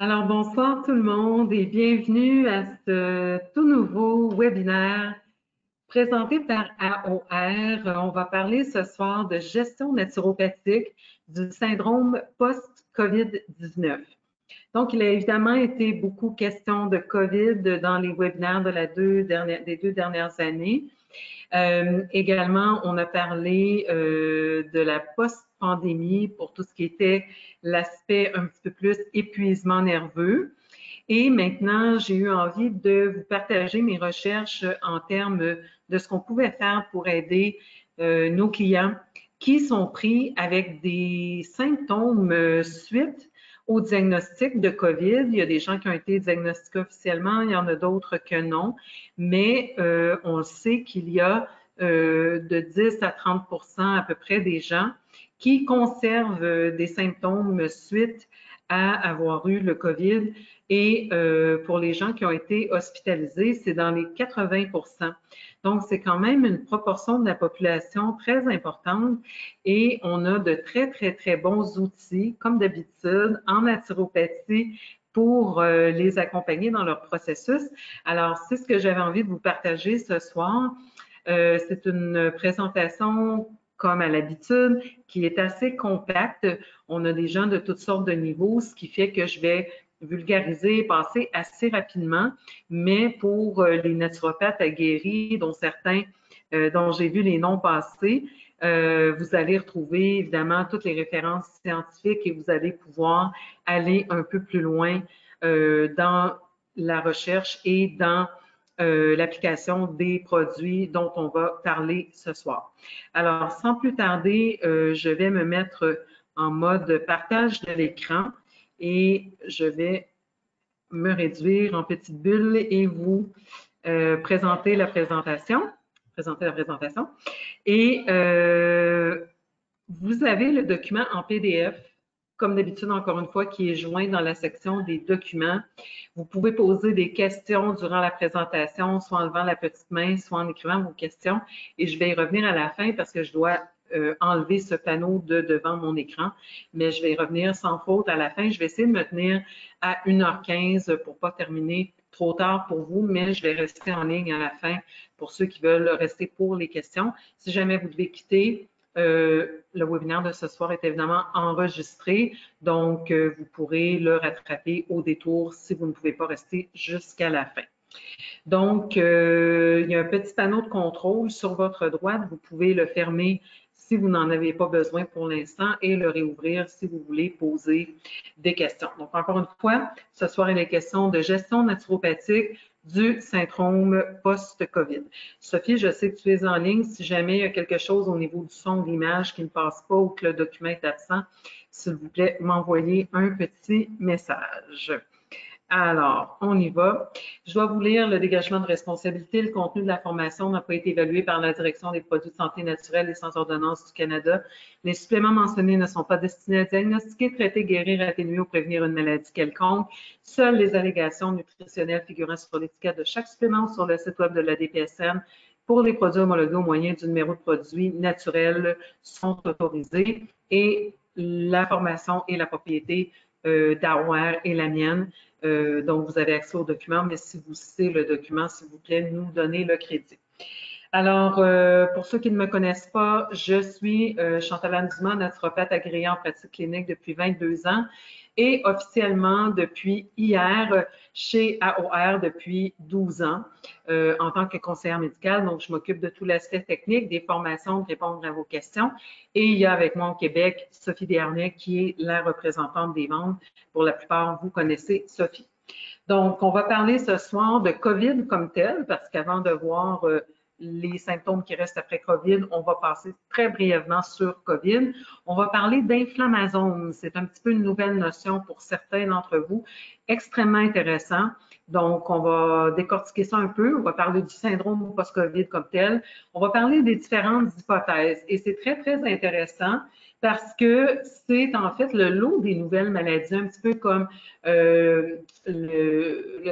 Alors, bonsoir tout le monde et bienvenue à ce tout nouveau webinaire présenté par AOR. On va parler ce soir de gestion naturopathique du syndrome post-COVID-19. Donc, il a évidemment été beaucoup question de COVID dans les webinaires des deux dernières années. Également, on a parlé de la post-pandémie pour tout ce qui était l'aspect un petit peu plus épuisement nerveux. Et maintenant, j'ai eu envie de vous partager mes recherches en termes de ce qu'on pouvait faire pour aider nos clients qui sont pris avec des symptômes suite au diagnostic de COVID. Il y a des gens qui ont été diagnostiqués officiellement, il y en a d'autres que non, mais on sait qu'il y a de 10 à 30% à peu près des gens qui conservent des symptômes suite à avoir eu le COVID. Et pour les gens qui ont été hospitalisés, c'est dans les 80%. Donc, c'est quand même une proportion de la population très importante et on a de très, très, très bons outils, comme d'habitude, en naturopathie pour les accompagner dans leur processus. Alors, c'est ce que j'avais envie de vous partager ce soir. C'est une présentation comme à l'habitude, qui est assez compacte. On a des gens de toutes sortes de niveaux, ce qui fait que je vais vulgariser et passer assez rapidement, mais pour les naturopathes aguerris, dont certains, dont j'ai vu les noms passer, vous allez retrouver évidemment toutes les références scientifiques et vous allez pouvoir aller un peu plus loin dans la recherche et dans l'application des produits dont on va parler ce soir. Alors, sans plus tarder, je vais me mettre en mode partage de l'écran et je vais me réduire en petite bulle et vous présenter la présentation. Et vous avez le document en PDF, comme d'habitude, encore une fois, qui est joint dans la section des documents. Vous pouvez poser des questions durant la présentation, soit en levant la petite main, soit en écrivant vos questions. Et je vais y revenir à la fin parce que je dois enlever ce panneau de devant mon écran, mais je vais y revenir sans faute à la fin. Je vais essayer de me tenir à 1h15 pour ne pas terminer trop tard pour vous, mais je vais rester en ligne à la fin pour ceux qui veulent rester pour les questions. Si jamais vous devez quitter, le webinaire de ce soir est évidemment enregistré, donc vous pourrez le rattraper au détour si vous ne pouvez pas rester jusqu'à la fin. Donc, il y a un petit panneau de contrôle sur votre droite. Vous pouvez le fermer si vous n'en avez pas besoin pour l'instant et le réouvrir si vous voulez poser des questions. Donc, encore une fois, ce soir, il est question de gestion naturopathique du syndrome post-COVID. Sophie, je sais que tu es en ligne. Si jamais il y a quelque chose au niveau du son, de l'image qui ne passe pas ou que le document est absent, s'il vous plaît, m'envoyer un petit message. Alors, on y va. Je dois vous lire le dégagement de responsabilité. Le contenu de la formation n'a pas été évalué par la Direction des produits de santé naturelle et sans ordonnance du Canada. Les suppléments mentionnés ne sont pas destinés à diagnostiquer, traiter, guérir, atténuer ou prévenir une maladie quelconque. Seules les allégations nutritionnelles figurant sur l'étiquette de chaque supplément sur le site web de la DPSN pour les produits homologués au moyen du numéro de produit naturel sont autorisées et la formation et la propriété d'Aware et la mienne. Donc, vous avez accès au document, mais si vous citez le document, s'il vous plaît, nous donnez le crédit. Alors, pour ceux qui ne me connaissent pas, je suis Chantal Dumas, naturopathe agréée en pratique clinique depuis 22 ans et officiellement depuis hier chez AOR depuis 12 ans en tant que conseillère médicale. Donc, je m'occupe de tout l'aspect technique, des formations, de répondre à vos questions. Et il y a avec moi au Québec Sophie Desharnais qui est la représentante des ventes. Pour la plupart, vous connaissez Sophie. Donc, on va parler ce soir de COVID comme tel, parce qu'avant de voir les symptômes qui restent après COVID, on va passer très brièvement sur COVID. On va parler d'inflammazone. C'est un petit peu une nouvelle notion pour certains d'entre vous, extrêmement intéressant. Donc, on va décortiquer ça un peu. On va parler du syndrome post-COVID comme tel. On va parler des différentes hypothèses. Et c'est très, très intéressant parce que c'est en fait le lot des nouvelles maladies, un petit peu comme le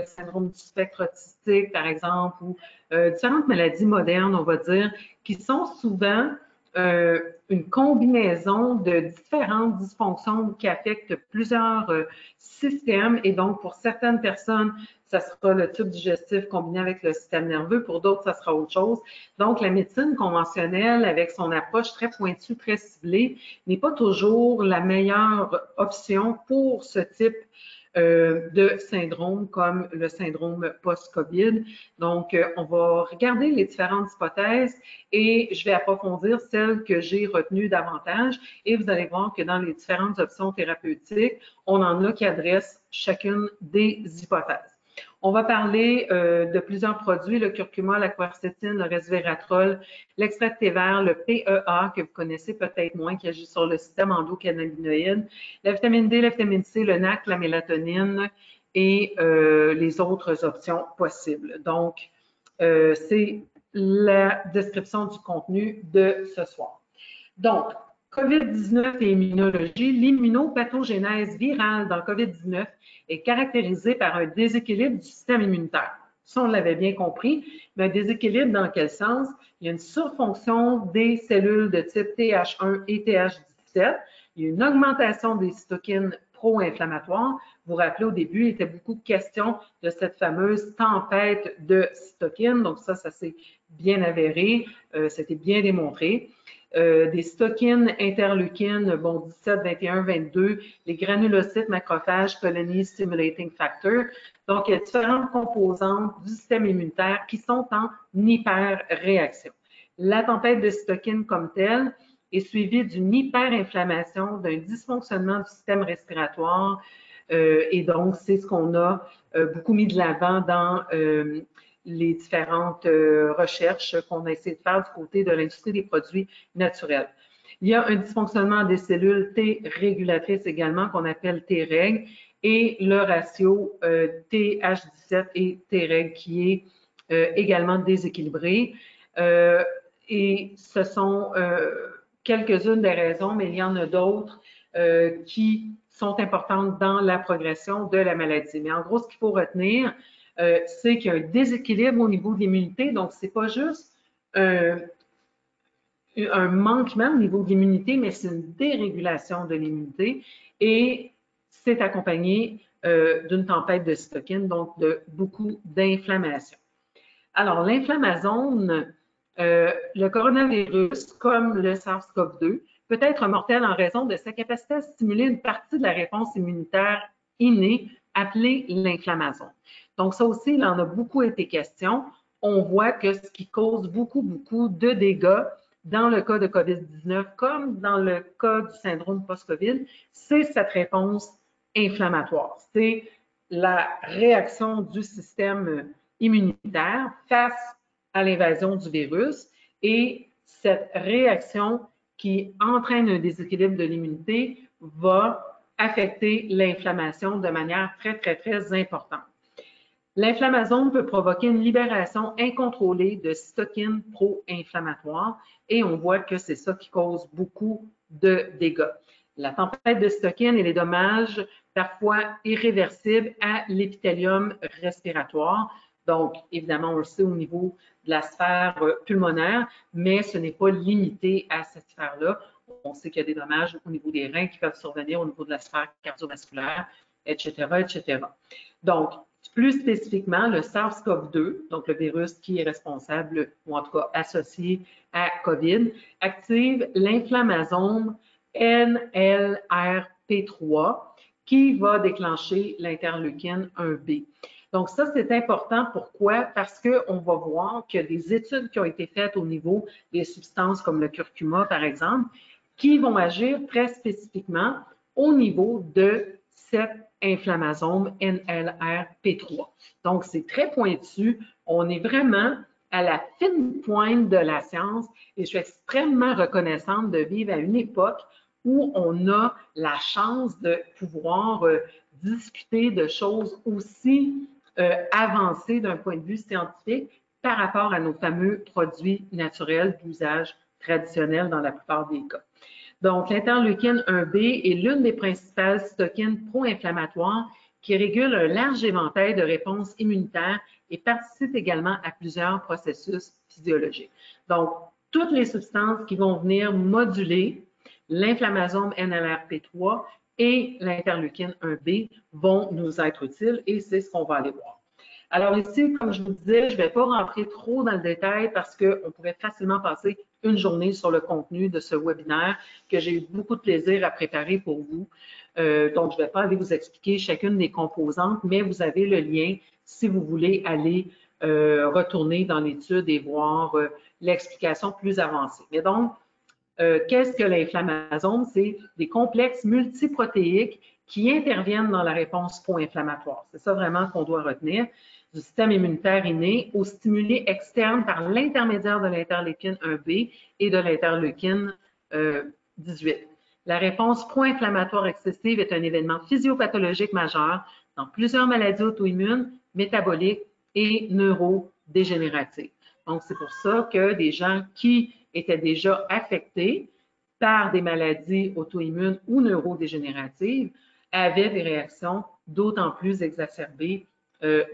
syndrome du spectre autistique, par exemple, ou différentes maladies modernes, on va dire, qui sont souvent une combinaison de différentes dysfonctions qui affectent plusieurs systèmes. Et donc, pour certaines personnes, ça sera le tube digestif combiné avec le système nerveux. Pour d'autres, ça sera autre chose. Donc, la médecine conventionnelle, avec son approche très pointue, très ciblée, n'est pas toujours la meilleure option pour ce type de syndrome comme le syndrome post-COVID. Donc, on va regarder les différentes hypothèses et je vais approfondir celles que j'ai retenues davantage et vous allez voir que dans les différentes options thérapeutiques, on en a qui adressent chacune des hypothèses. On va parler de plusieurs produits, le curcuma, la quercétine, le resveratrol, l'extrait de thé vert, le PEA, que vous connaissez peut-être moins, qui agit sur le système endocannabinoïde, la vitamine D, la vitamine C, le NAC, la mélatonine et les autres options possibles. Donc, c'est la description du contenu de ce soir. Donc, COVID-19 et immunologie, l'immunopathogénèse virale dans le COVID-19 est caractérisée par un déséquilibre du système immunitaire. Ça, on l'avait bien compris, mais un déséquilibre dans quel sens? Il y a une surfonction des cellules de type TH1 et TH17. Il y a une augmentation des cytokines pro-inflammatoires. Vous vous rappelez, au début, il était beaucoup de questions de cette fameuse tempête de cytokines. Donc ça s'est bien avéré, c'était bien démontré. Des cytokines, interleukines, bon, 17, 21, 22, les granulocytes, macrophages, colony stimulating factor. Donc, il y a différentes composantes du système immunitaire qui sont en hyper-réaction. La tempête de cytokines comme telle est suivie d'une hyperinflammation, d'un dysfonctionnement du système respiratoire. Et donc, c'est ce qu'on a beaucoup mis de l'avant dans les différentes recherches qu'on a essayé de faire du côté de l'industrie des produits naturels. Il y a un dysfonctionnement des cellules T régulatrices également qu'on appelle Treg et le ratio TH17 et Treg qui est également déséquilibré. Et ce sont quelques-unes des raisons, mais il y en a d'autres qui sont importantes dans la progression de la maladie. Mais en gros, ce qu'il faut retenir, c'est qu'il y a un déséquilibre au niveau de l'immunité. Donc, ce n'est pas juste un manquement au niveau de l'immunité, mais c'est une dérégulation de l'immunité et c'est accompagné d'une tempête de cytokines, donc de beaucoup d'inflammation. Alors, l'inflammasome, le coronavirus, comme le SARS-CoV-2, peut être mortel en raison de sa capacité à stimuler une partie de la réponse immunitaire innée appelée l'inflammasome. Donc, ça aussi, il en a beaucoup été question. On voit que ce qui cause beaucoup de dégâts dans le cas de COVID-19, comme dans le cas du syndrome post-COVID, c'est cette réponse inflammatoire. C'est la réaction du système immunitaire face à l'invasion du virus et cette réaction qui entraîne un déséquilibre de l'immunité va affecter l'inflammation de manière très importante. L'inflammasome peut provoquer une libération incontrôlée de cytokines pro-inflammatoires et on voit que c'est ça qui cause beaucoup de dégâts. La tempête de cytokines et les dommages parfois irréversibles à l'épithélium respiratoire. Donc, évidemment, on le sait au niveau de la sphère pulmonaire, mais ce n'est pas limité à cette sphère-là. On sait qu'il y a des dommages au niveau des reins qui peuvent survenir au niveau de la sphère cardiovasculaire, etc. Donc, plus spécifiquement, le SARS-CoV-2, donc le virus qui est responsable, ou en tout cas associé à COVID, active l'inflammasome NLRP3 qui va déclencher l'interleukine 1B. Donc ça, c'est important. Pourquoi? Parce qu'on va voir qu'il y a des études qui ont été faites au niveau des substances comme le curcuma, par exemple, qui vont agir très spécifiquement au niveau de cette inflammasome NLRP3. Donc, c'est très pointu. On est vraiment à la fine pointe de la science et je suis extrêmement reconnaissante de vivre à une époque où on a la chance de pouvoir discuter de choses aussi avancées d'un point de vue scientifique par rapport à nos fameux produits naturels d'usage traditionnel dans la plupart des cas. Donc, l'interleukine 1B est l'une des principales cytokines pro-inflammatoires qui régule un large éventail de réponses immunitaires et participe également à plusieurs processus physiologiques. Donc, toutes les substances qui vont venir moduler l'inflammasome NLRP3 et l'interleukine 1B vont nous être utiles et c'est ce qu'on va aller voir. Alors ici, comme je vous disais, je ne vais pas rentrer trop dans le détail parce qu'on pourrait facilement passer une journée sur le contenu de ce webinaire que j'ai eu beaucoup de plaisir à préparer pour vous. Donc, je ne vais pas aller vous expliquer chacune des composantes, mais vous avez le lien si vous voulez aller retourner dans l'étude et voir l'explication plus avancée. Mais donc, qu'est-ce que l'inflammasome? C'est des complexes multiprotéiques qui interviennent dans la réponse pro-inflammatoire. C'est ça vraiment qu'on doit retenir. Du système immunitaire inné aux stimuli externes par l'intermédiaire de l'interleukine 1B et de l'interleukine 18. La réponse pro-inflammatoire excessive est un événement physiopathologique majeur dans plusieurs maladies auto-immunes, métaboliques et neurodégénératives. Donc, c'est pour ça que des gens qui étaient déjà affectés par des maladies auto-immunes ou neurodégénératives avaient des réactions d'autant plus exacerbées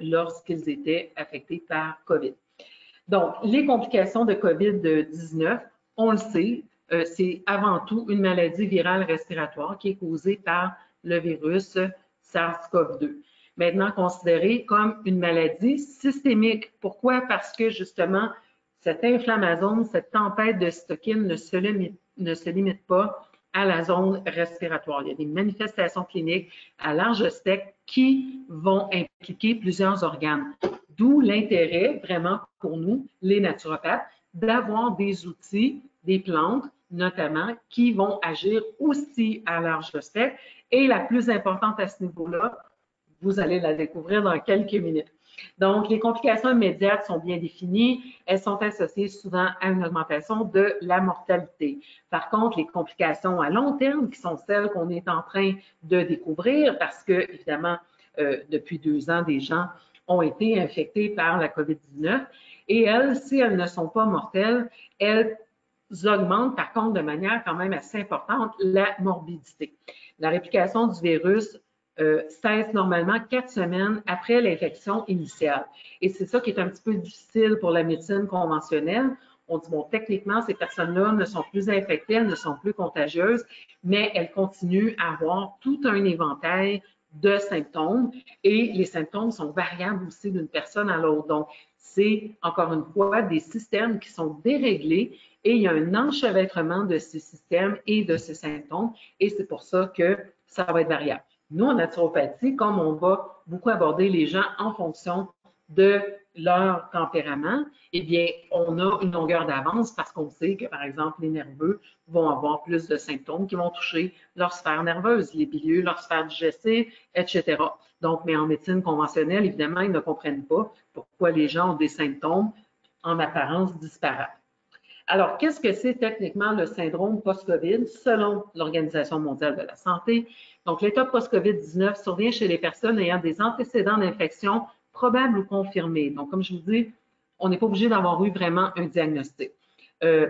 lorsqu'ils étaient affectés par COVID. Donc, les complications de COVID-19, on le sait, c'est avant tout une maladie virale respiratoire qui est causée par le virus SARS-CoV-2. Maintenant considérée comme une maladie systémique. Pourquoi? Parce que justement, cette inflammasome, cette tempête de cytokines ne se limite pas à la zone respiratoire. Il y a des manifestations cliniques à large spectre qui vont impliquer plusieurs organes. D'où l'intérêt vraiment pour nous, les naturopathes, d'avoir des outils, des plantes notamment, qui vont agir aussi à large spectre. Et la plus importante à ce niveau-là, vous allez la découvrir dans quelques minutes. Donc, les complications immédiates sont bien définies. Elles sont associées souvent à une augmentation de la mortalité. Par contre, les complications à long terme, qui sont celles qu'on est en train de découvrir, parce que, évidemment, depuis 2 ans, des gens ont été infectés par la COVID-19, et elles, si elles ne sont pas mortelles, elles augmentent par contre de manière quand même assez importante la morbidité. La réplication du virus cesse normalement 4 semaines après l'infection initiale. Et c'est ça qui est un petit peu difficile pour la médecine conventionnelle. On dit, bon, techniquement, ces personnes-là ne sont plus infectées, elles ne sont plus contagieuses, mais elles continuent à avoir tout un éventail de symptômes et les symptômes sont variables aussi d'une personne à l'autre. Donc, c'est encore une fois des systèmes qui sont déréglés et il y a un enchevêtrement de ces systèmes et de ces symptômes et c'est pour ça que ça va être variable. Nous, en naturopathie, comme on va beaucoup aborder les gens en fonction de leur tempérament, eh bien, on a une longueur d'avance parce qu'on sait que, par exemple, les nerveux vont avoir plus de symptômes qui vont toucher leur sphère nerveuse, les bilieux, leur sphère digestive, etc. Donc, mais en médecine conventionnelle, évidemment, ils ne comprennent pas pourquoi les gens ont des symptômes en apparence disparates. Alors, qu'est-ce que c'est techniquement le syndrome post-COVID selon l'Organisation mondiale de la santé? Donc, l'état post-COVID-19 survient chez les personnes ayant des antécédents d'infection probables ou confirmés. Donc, comme je vous dis, on n'est pas obligé d'avoir eu vraiment un diagnostic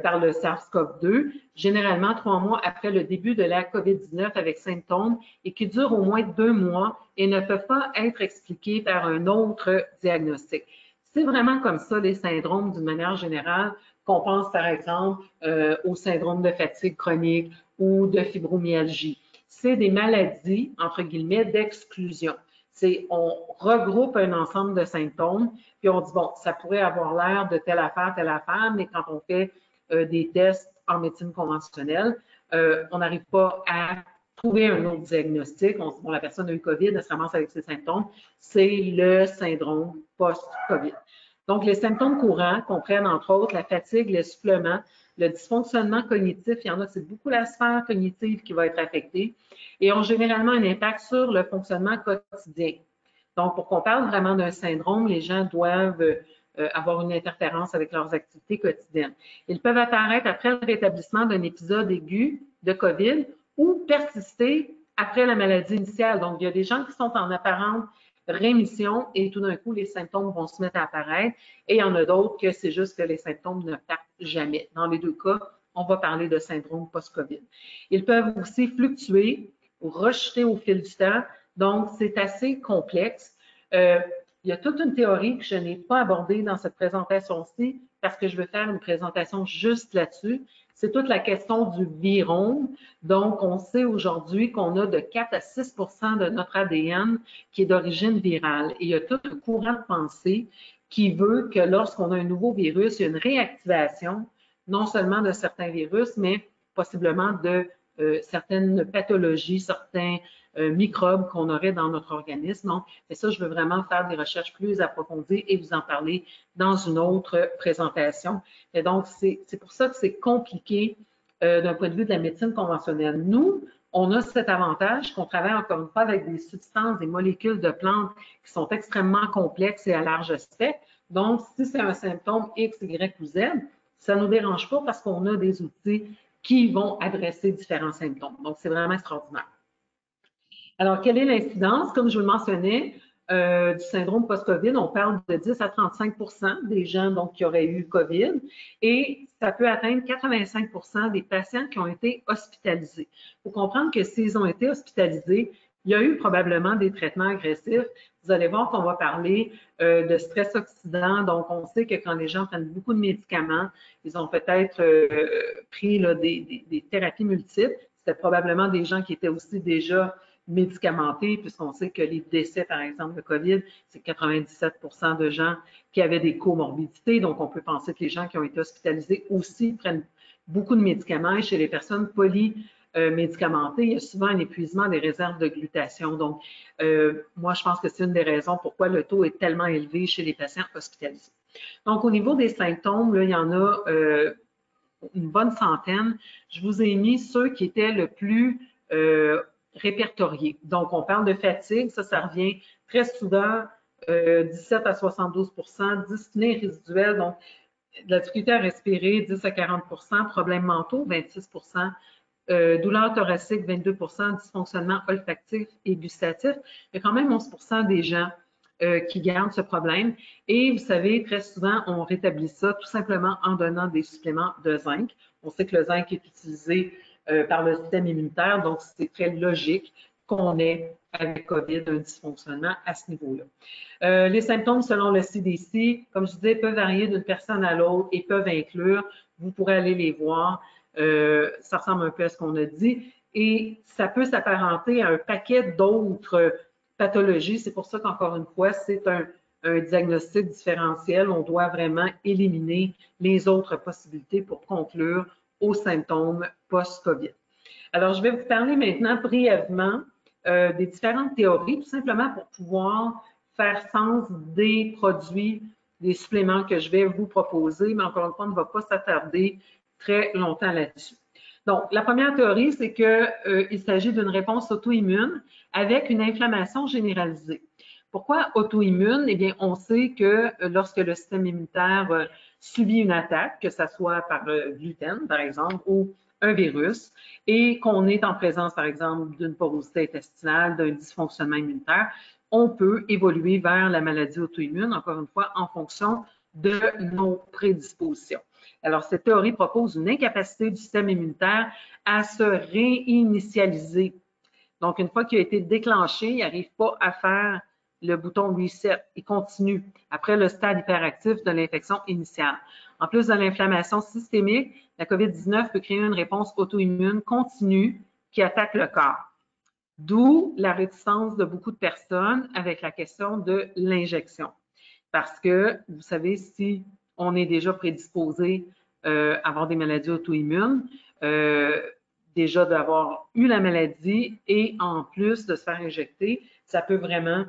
par le SARS-CoV-2, généralement 3 mois après le début de la COVID-19 avec symptômes et qui durent au moins 2 mois et ne peuvent pas être expliqués par un autre diagnostic. C'est vraiment comme ça les syndromes d'une manière générale qu'on pense par exemple au syndrome de fatigue chronique ou de fibromyalgie. C'est des maladies, entre guillemets, d'exclusion. On regroupe un ensemble de symptômes, puis on dit, bon, ça pourrait avoir l'air de telle affaire, mais quand on fait des tests en médecine conventionnelle, on n'arrive pas à trouver un autre diagnostic. On se dit, bon, la personne a eu COVID, elle se ramasse avec ses symptômes. C'est le syndrome post-COVID. Donc, les symptômes courants comprennent entre autres la fatigue, l'essoufflement, le dysfonctionnement cognitif. Il y en a, c'est beaucoup la sphère cognitive qui va être affectée et ont généralement un impact sur le fonctionnement quotidien. Donc, pour qu'on parle vraiment d'un syndrome, les gens doivent avoir une interférence avec leurs activités quotidiennes. Ils peuvent apparaître après le rétablissement d'un épisode aigu de COVID ou persister après la maladie initiale. Donc, il y a des gens qui sont en apparente rémission et tout d'un coup, les symptômes vont se mettre à apparaître et il y en a d'autres que c'est juste que les symptômes ne partent jamais. Dans les deux cas, on va parler de syndrome post-COVID. Ils peuvent aussi fluctuer ou rejeter au fil du temps, donc c'est assez complexe. Il y a toute une théorie que je n'ai pas abordée dans cette présentation-ci parce que je veux faire une présentation juste là-dessus. C'est toute la question du virome. Donc, on sait aujourd'hui qu'on a de 4 à 6 de notre ADN qui est d'origine virale. Et il y a tout un courant de pensée qui veut que lorsqu'on a un nouveau virus, il y a une réactivation, non seulement de certains virus, mais possiblement de certaines pathologies, certains microbes qu'on aurait dans notre organisme. Donc, c'est ça, je veux vraiment faire des recherches plus approfondies et vous en parler dans une autre présentation. Et donc, c'est pour ça que c'est compliqué d'un point de vue de la médecine conventionnelle. Nous, on a cet avantage qu'on travaille encore une fois avec des substances, des molécules de plantes qui sont extrêmement complexes et à large spectre. Donc, si c'est un symptôme X, Y ou Z, ça ne nous dérange pas parce qu'on a des outils qui vont adresser différents symptômes. Donc, c'est vraiment extraordinaire. Alors, quelle est l'incidence? Comme je vous le mentionnais, du syndrome post-COVID, on parle de 10 à 35 des gens donc, qui auraient eu COVID et ça peut atteindre 85 des patients qui ont été hospitalisés. Il faut comprendre que s'ils ont été hospitalisés, il y a eu probablement des traitements agressifs. Vous allez voir qu'on va parler de stress oxydant. Donc, on sait que quand les gens prennent beaucoup de médicaments, ils ont peut-être pris là, des thérapies multiples. C'était probablement des gens qui étaient aussi déjà médicamentés, puisqu'on sait que les décès, par exemple, de COVID, c'est 97 de gens qui avaient des comorbidités. Donc, on peut penser que les gens qui ont été hospitalisés aussi prennent beaucoup de médicaments. Et chez les personnes polymédicamentées, il y a souvent un épuisement des réserves de glutation. Donc, moi, je pense que c'est une des raisons pourquoi le taux est tellement élevé chez les patients hospitalisés. Donc, au niveau des symptômes, là, il y en a une bonne centaine. Je vous ai mis ceux qui étaient le plus répertoriés. Donc, on parle de fatigue, ça revient très souvent, 17 à 72 dyspnée résiduelle, donc de la difficulté à respirer, 10 à 40 problèmes mentaux, 26 douleur thoracique, 22 dysfonctionnement olfactif et gustatif. Il y a quand même 11 des gens qui gardent ce problème. Et vous savez, très souvent, on rétablit ça tout simplement en donnant des suppléments de zinc. On sait que le zinc est utilisé par le système immunitaire, donc c'est très logique qu'on ait avec COVID un dysfonctionnement à ce niveau-là. Les symptômes selon le CDC, comme je disais, peuvent varier d'une personne à l'autre et peuvent inclure, vous pourrez aller les voir, ça ressemble un peu à ce qu'on a dit, et ça peut s'apparenter à un paquet d'autres pathologies. C'est pour ça qu'encore une fois, c'est un diagnostic différentiel. On doit vraiment éliminer les autres possibilités pour conclure aux symptômes post-COVID. Alors, je vais vous parler maintenant brièvement des différentes théories, tout simplement pour pouvoir faire sens des produits, des suppléments que je vais vous proposer, mais encore une fois, on ne va pas s'attarder très longtemps là-dessus. Donc, la première théorie, c'est qu'il s'agit d'une réponse auto-immune avec une inflammation généralisée. Pourquoi auto-immune? Eh bien, on sait que lorsque le système immunitaire subit une attaque, que ce soit par gluten, par exemple, ou un virus, et qu'on est en présence, par exemple, d'une porosité intestinale, d'un dysfonctionnement immunitaire, on peut évoluer vers la maladie auto-immune, encore une fois, en fonction de nos prédispositions. Alors, cette théorie propose une incapacité du système immunitaire à se réinitialiser. Donc, une fois qu'il a été déclenché, il n'arrive pas à faire le bouton reset. Il continue après le stade hyperactif de l'infection initiale. En plus de l'inflammation systémique, la COVID-19 peut créer une réponse auto-immune continue qui attaque le corps. D'où la réticence de beaucoup de personnes avec la question de l'injection. Parce que, vous savez, si on est déjà prédisposé à avoir des maladies auto-immunes, déjà d'avoir eu la maladie et en plus de se faire injecter, ça peut vraiment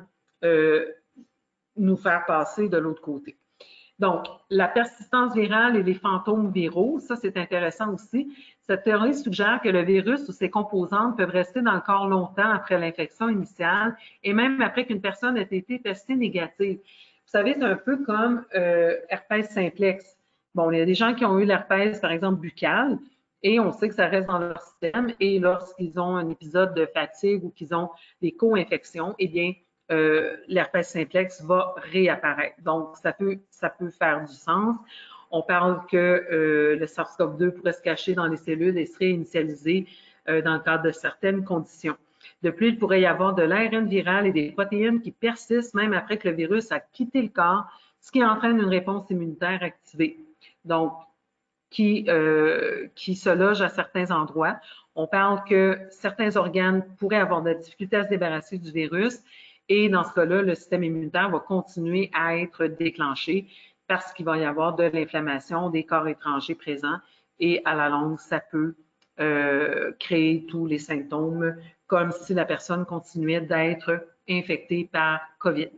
nous faire passer de l'autre côté. Donc, la persistance virale et les fantômes viraux, ça c'est intéressant aussi. Cette théorie suggère que le virus ou ses composantes peuvent rester dans le corps longtemps après l'infection initiale et même après qu'une personne ait été testée négative. Vous savez, c'est un peu comme herpès simplex. Bon, il y a des gens qui ont eu l'herpès, par exemple, buccal, et on sait que ça reste dans leur système. Et lorsqu'ils ont un épisode de fatigue ou qu'ils ont des co-infections, eh bien, l'herpès simplex va réapparaître. Donc, ça peut faire du sens. On parle que le SARS-CoV-2 pourrait se cacher dans les cellules et se réinitialiser dans le cadre de certaines conditions. De plus, il pourrait y avoir de l'ARN viral et des protéines qui persistent même après que le virus a quitté le corps, ce qui entraîne une réponse immunitaire activée. donc qui se logent à certains endroits. On parle que certains organes pourraient avoir de la difficulté à se débarrasser du virus et dans ce cas-là, le système immunitaire va continuer à être déclenché parce qu'il va y avoir de l'inflammation des corps étrangers présents et à la longue, ça peut créer tous les symptômes comme si la personne continuait d'être infectée par COVID.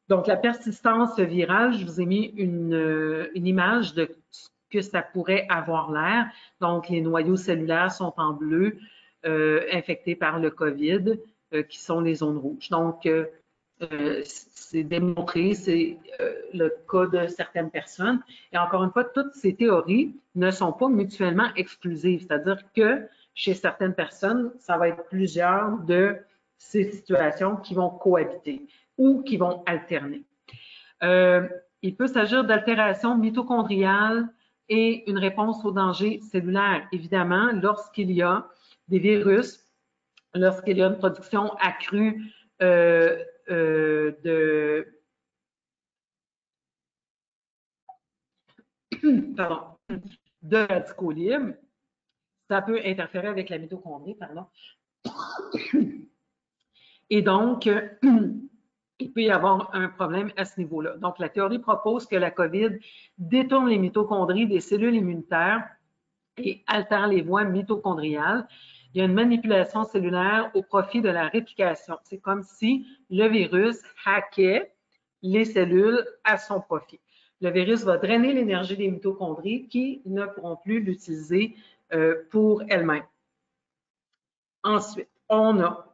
Donc, la persistance virale, je vous ai mis une image de ce que ça pourrait avoir l'air. Donc, les noyaux cellulaires sont en bleu, infectés par le COVID, qui sont les zones rouges. Donc, c'est démontré, c'est le cas de certaines personnes. Et encore une fois, toutes ces théories ne sont pas mutuellement exclusives, c'est-à-dire que chez certaines personnes, ça va être plusieurs de ces situations qui vont cohabiter ou qui vont alterner. Il peut s'agir d'altérations mitochondriales et une réponse au danger cellulaire. Évidemment, lorsqu'il y a des virus, lorsqu'il y a une production accrue de radicaux libres, ça peut interférer avec la mitochondrie, Et donc, il peut y avoir un problème à ce niveau-là. Donc, la théorie propose que la COVID détourne les mitochondries des cellules immunitaires et altère les voies mitochondriales. Il y a une manipulation cellulaire au profit de la réplication. C'est comme si le virus hackait les cellules à son profit. Le virus va drainer l'énergie des mitochondries qui ne pourront plus l'utiliser pour elles-mêmes. Ensuite, on a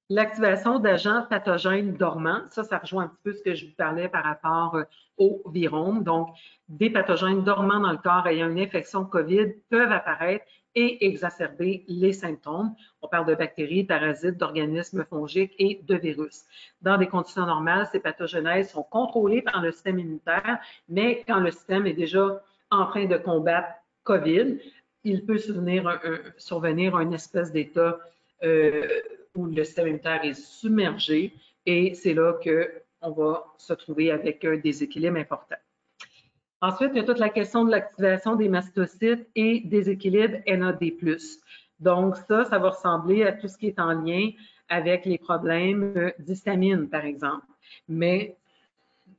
l'activation d'agents pathogènes dormants. Ça rejoint un petit peu ce que je vous parlais par rapport au virome. Donc, des pathogènes dormants dans le corps ayant une infection COVID peuvent apparaître et exacerber les symptômes. On parle de bactéries, parasites, d'organismes fongiques et de virus. Dans des conditions normales, ces pathogènes sont contrôlés par le système immunitaire, mais quand le système est déjà en train de combattre COVID, il peut survenir un espèce d'état où le système immunitaire est submergé et c'est là qu'on va se trouver avec un déséquilibre important. Ensuite, il y a toute la question de l'activation des mastocytes et des équilibres NAD+. Donc ça va ressembler à tout ce qui est en lien avec les problèmes d'histamine, par exemple. Mais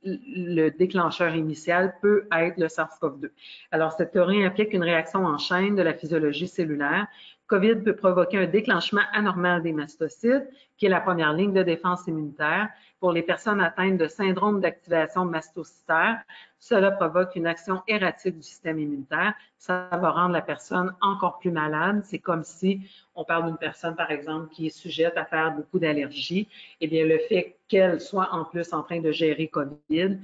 le déclencheur initial peut être le SARS-CoV-2. Alors, cette théorie implique une réaction en chaîne de la physiologie cellulaire. COVID peut provoquer un déclenchement anormal des mastocytes, qui est la première ligne de défense immunitaire. Pour les personnes atteintes de syndrome d'activation mastocytaire, cela provoque une action erratique du système immunitaire. Ça va rendre la personne encore plus malade. C'est comme si on parle d'une personne, par exemple, qui est sujette à faire beaucoup d'allergies. Eh bien, le fait qu'elle soit en plus en train de gérer COVID,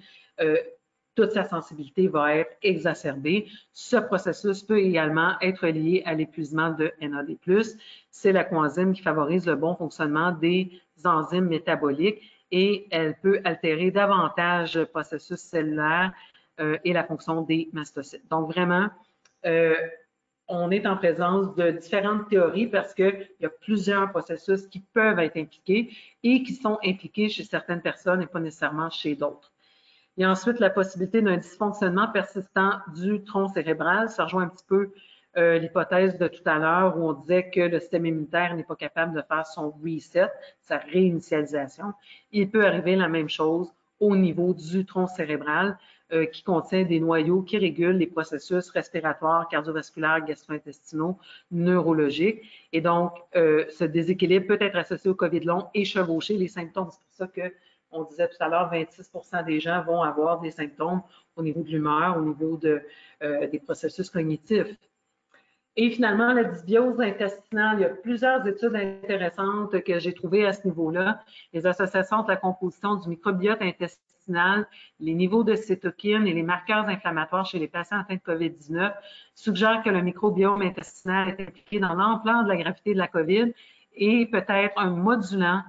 toute sa sensibilité va être exacerbée. Ce processus peut également être lié à l'épuisement de NAD+. C'est la coenzyme qui favorise le bon fonctionnement des enzymes métaboliques et elle peut altérer davantage le processus cellulaire et la fonction des mastocytes. Donc, vraiment, on est en présence de différentes théories parce qu'il y a plusieurs processus qui peuvent être impliqués et qui sont impliqués chez certaines personnes et pas nécessairement chez d'autres. Il y a ensuite la possibilité d'un dysfonctionnement persistant du tronc cérébral. Ça rejoint un petit peu l'hypothèse de tout à l'heure où on disait que le système immunitaire n'est pas capable de faire son reset, sa réinitialisation. Il peut arriver la même chose au niveau du tronc cérébral qui contient des noyaux qui régulent les processus respiratoires, cardiovasculaires, gastro-intestinaux, neurologiques. Et donc, ce déséquilibre peut être associé au COVID long et chevaucher les symptômes. C'est pour ça que on disait tout à l'heure, 26% des gens vont avoir des symptômes au niveau de l'humeur, au niveau des processus cognitifs. Et finalement, la dysbiose intestinale, il y a plusieurs études intéressantes que j'ai trouvées à ce niveau-là. Les associations entre la composition du microbiote intestinal, les niveaux de cytokines et les marqueurs inflammatoires chez les patients atteints de COVID-19 suggèrent que le microbiome intestinal est impliqué dans l'ampleur de la gravité de la COVID et peut-être un modulant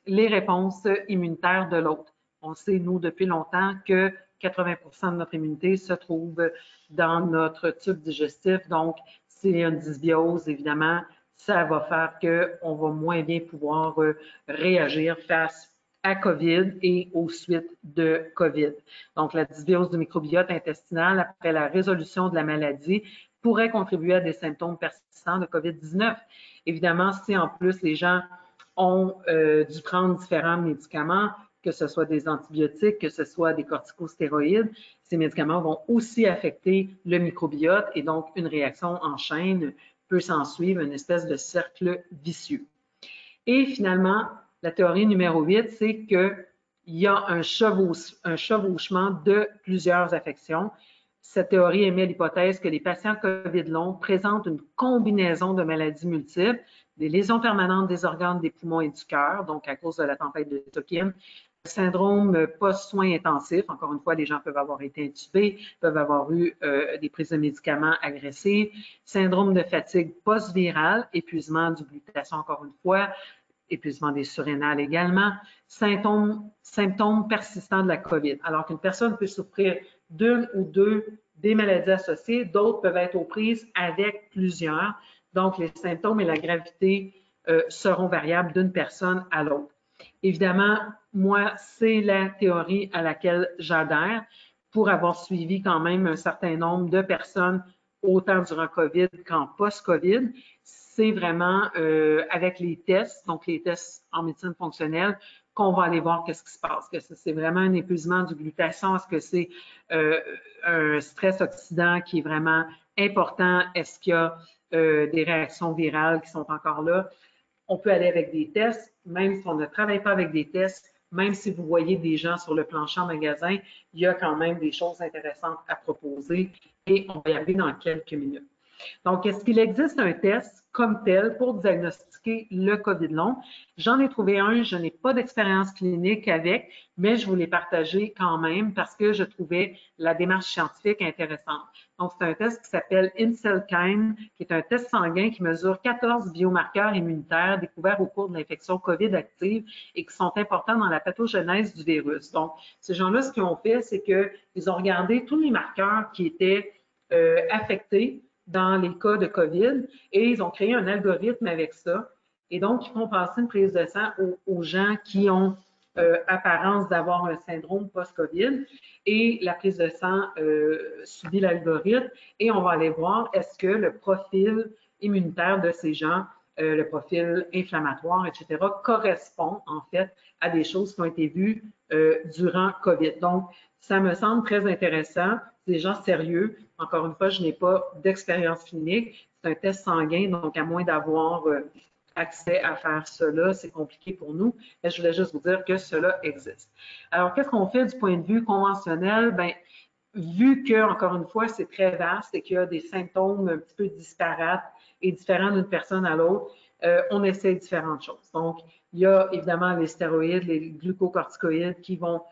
les réponses immunitaires de l'autre. On sait, nous, depuis longtemps que 80% de notre immunité se trouve dans notre tube digestif. Donc, s'il y a une dysbiose, évidemment, ça va faire qu'on va moins bien pouvoir réagir face à COVID et aux suites de COVID. Donc, la dysbiose du microbiote intestinal après la résolution de la maladie pourrait contribuer à des symptômes persistants de COVID-19. Évidemment, si en plus les gens ont dû prendre différents médicaments, que ce soit des antibiotiques, que ce soit des corticostéroïdes, ces médicaments vont aussi affecter le microbiote et donc une réaction en chaîne peut s'en suivre, une espèce de cercle vicieux. Et finalement, la théorie numéro 8, c'est qu'il y a un chevauchement de plusieurs affections. Cette théorie émet l'hypothèse que les patients COVID long présentent une combinaison de maladies multiples, des lésions permanentes des organes des poumons et du cœur, donc à cause de la tempête de cytokines, le syndrome post-soins intensifs, encore une fois, les gens peuvent avoir été intubés, peuvent avoir eu des prises de médicaments agressives, syndrome de fatigue post-virale, épuisement du glutathion, encore une fois, épuisement des surrénales également, symptômes persistants de la COVID. Alors qu'une personne peut souffrir d'une ou deux des maladies associées, d'autres peuvent être aux prises avec plusieurs. Donc, les symptômes et la gravité seront variables d'une personne à l'autre. Évidemment, moi, c'est la théorie à laquelle j'adhère pour avoir suivi quand même un certain nombre de personnes autant durant COVID qu'en post-COVID. C'est vraiment avec les tests, donc les tests en médecine fonctionnelle, qu'on va aller voir qu'est-ce qui se passe. Est-ce que c'est vraiment un épuisement du glutathion? Est-ce que c'est un stress oxydant qui est vraiment important? Est-ce qu'il y a des réactions virales qui sont encore là? On peut aller avec des tests, même si on ne travaille pas avec des tests, même si vous voyez des gens sur le plancher en magasin, il y a quand même des choses intéressantes à proposer et on va y arriver dans quelques minutes. Donc, est-ce qu'il existe un test comme tel pour diagnostiquer le COVID long? J'en ai trouvé un, je n'ai pas d'expérience clinique avec, mais je vous l'ai partagé quand même parce que je trouvais la démarche scientifique intéressante. Donc, c'est un test qui s'appelle InCellKine, qui est un test sanguin qui mesure 14 biomarqueurs immunitaires découverts au cours de l'infection COVID active et qui sont importants dans la pathogenèse du virus. Donc, ces gens-là, ce qu'ils ont fait, c'est qu'ils ont regardé tous les marqueurs qui étaient affectés dans les cas de COVID et ils ont créé un algorithme avec ça. Et donc, ils font passer une prise de sang aux gens qui ont apparence d'avoir un syndrome post-COVID et la prise de sang subit l'algorithme et on va aller voir est-ce que le profil immunitaire de ces gens, le profil inflammatoire, etc., correspond en fait à des choses qui ont été vues durant COVID. Donc, ça me semble très intéressant. Des gens sérieux. Encore une fois, je n'ai pas d'expérience clinique. C'est un test sanguin, donc à moins d'avoir accès à faire cela, c'est compliqué pour nous. Mais je voulais juste vous dire que cela existe. Alors, qu'est-ce qu'on fait du point de vue conventionnel? Bien, vu que, encore une fois, c'est très vaste et qu'il y a des symptômes un petit peu disparates et différents d'une personne à l'autre, on essaie différentes choses. Donc, il y a évidemment les stéroïdes, les glucocorticoïdes qui vont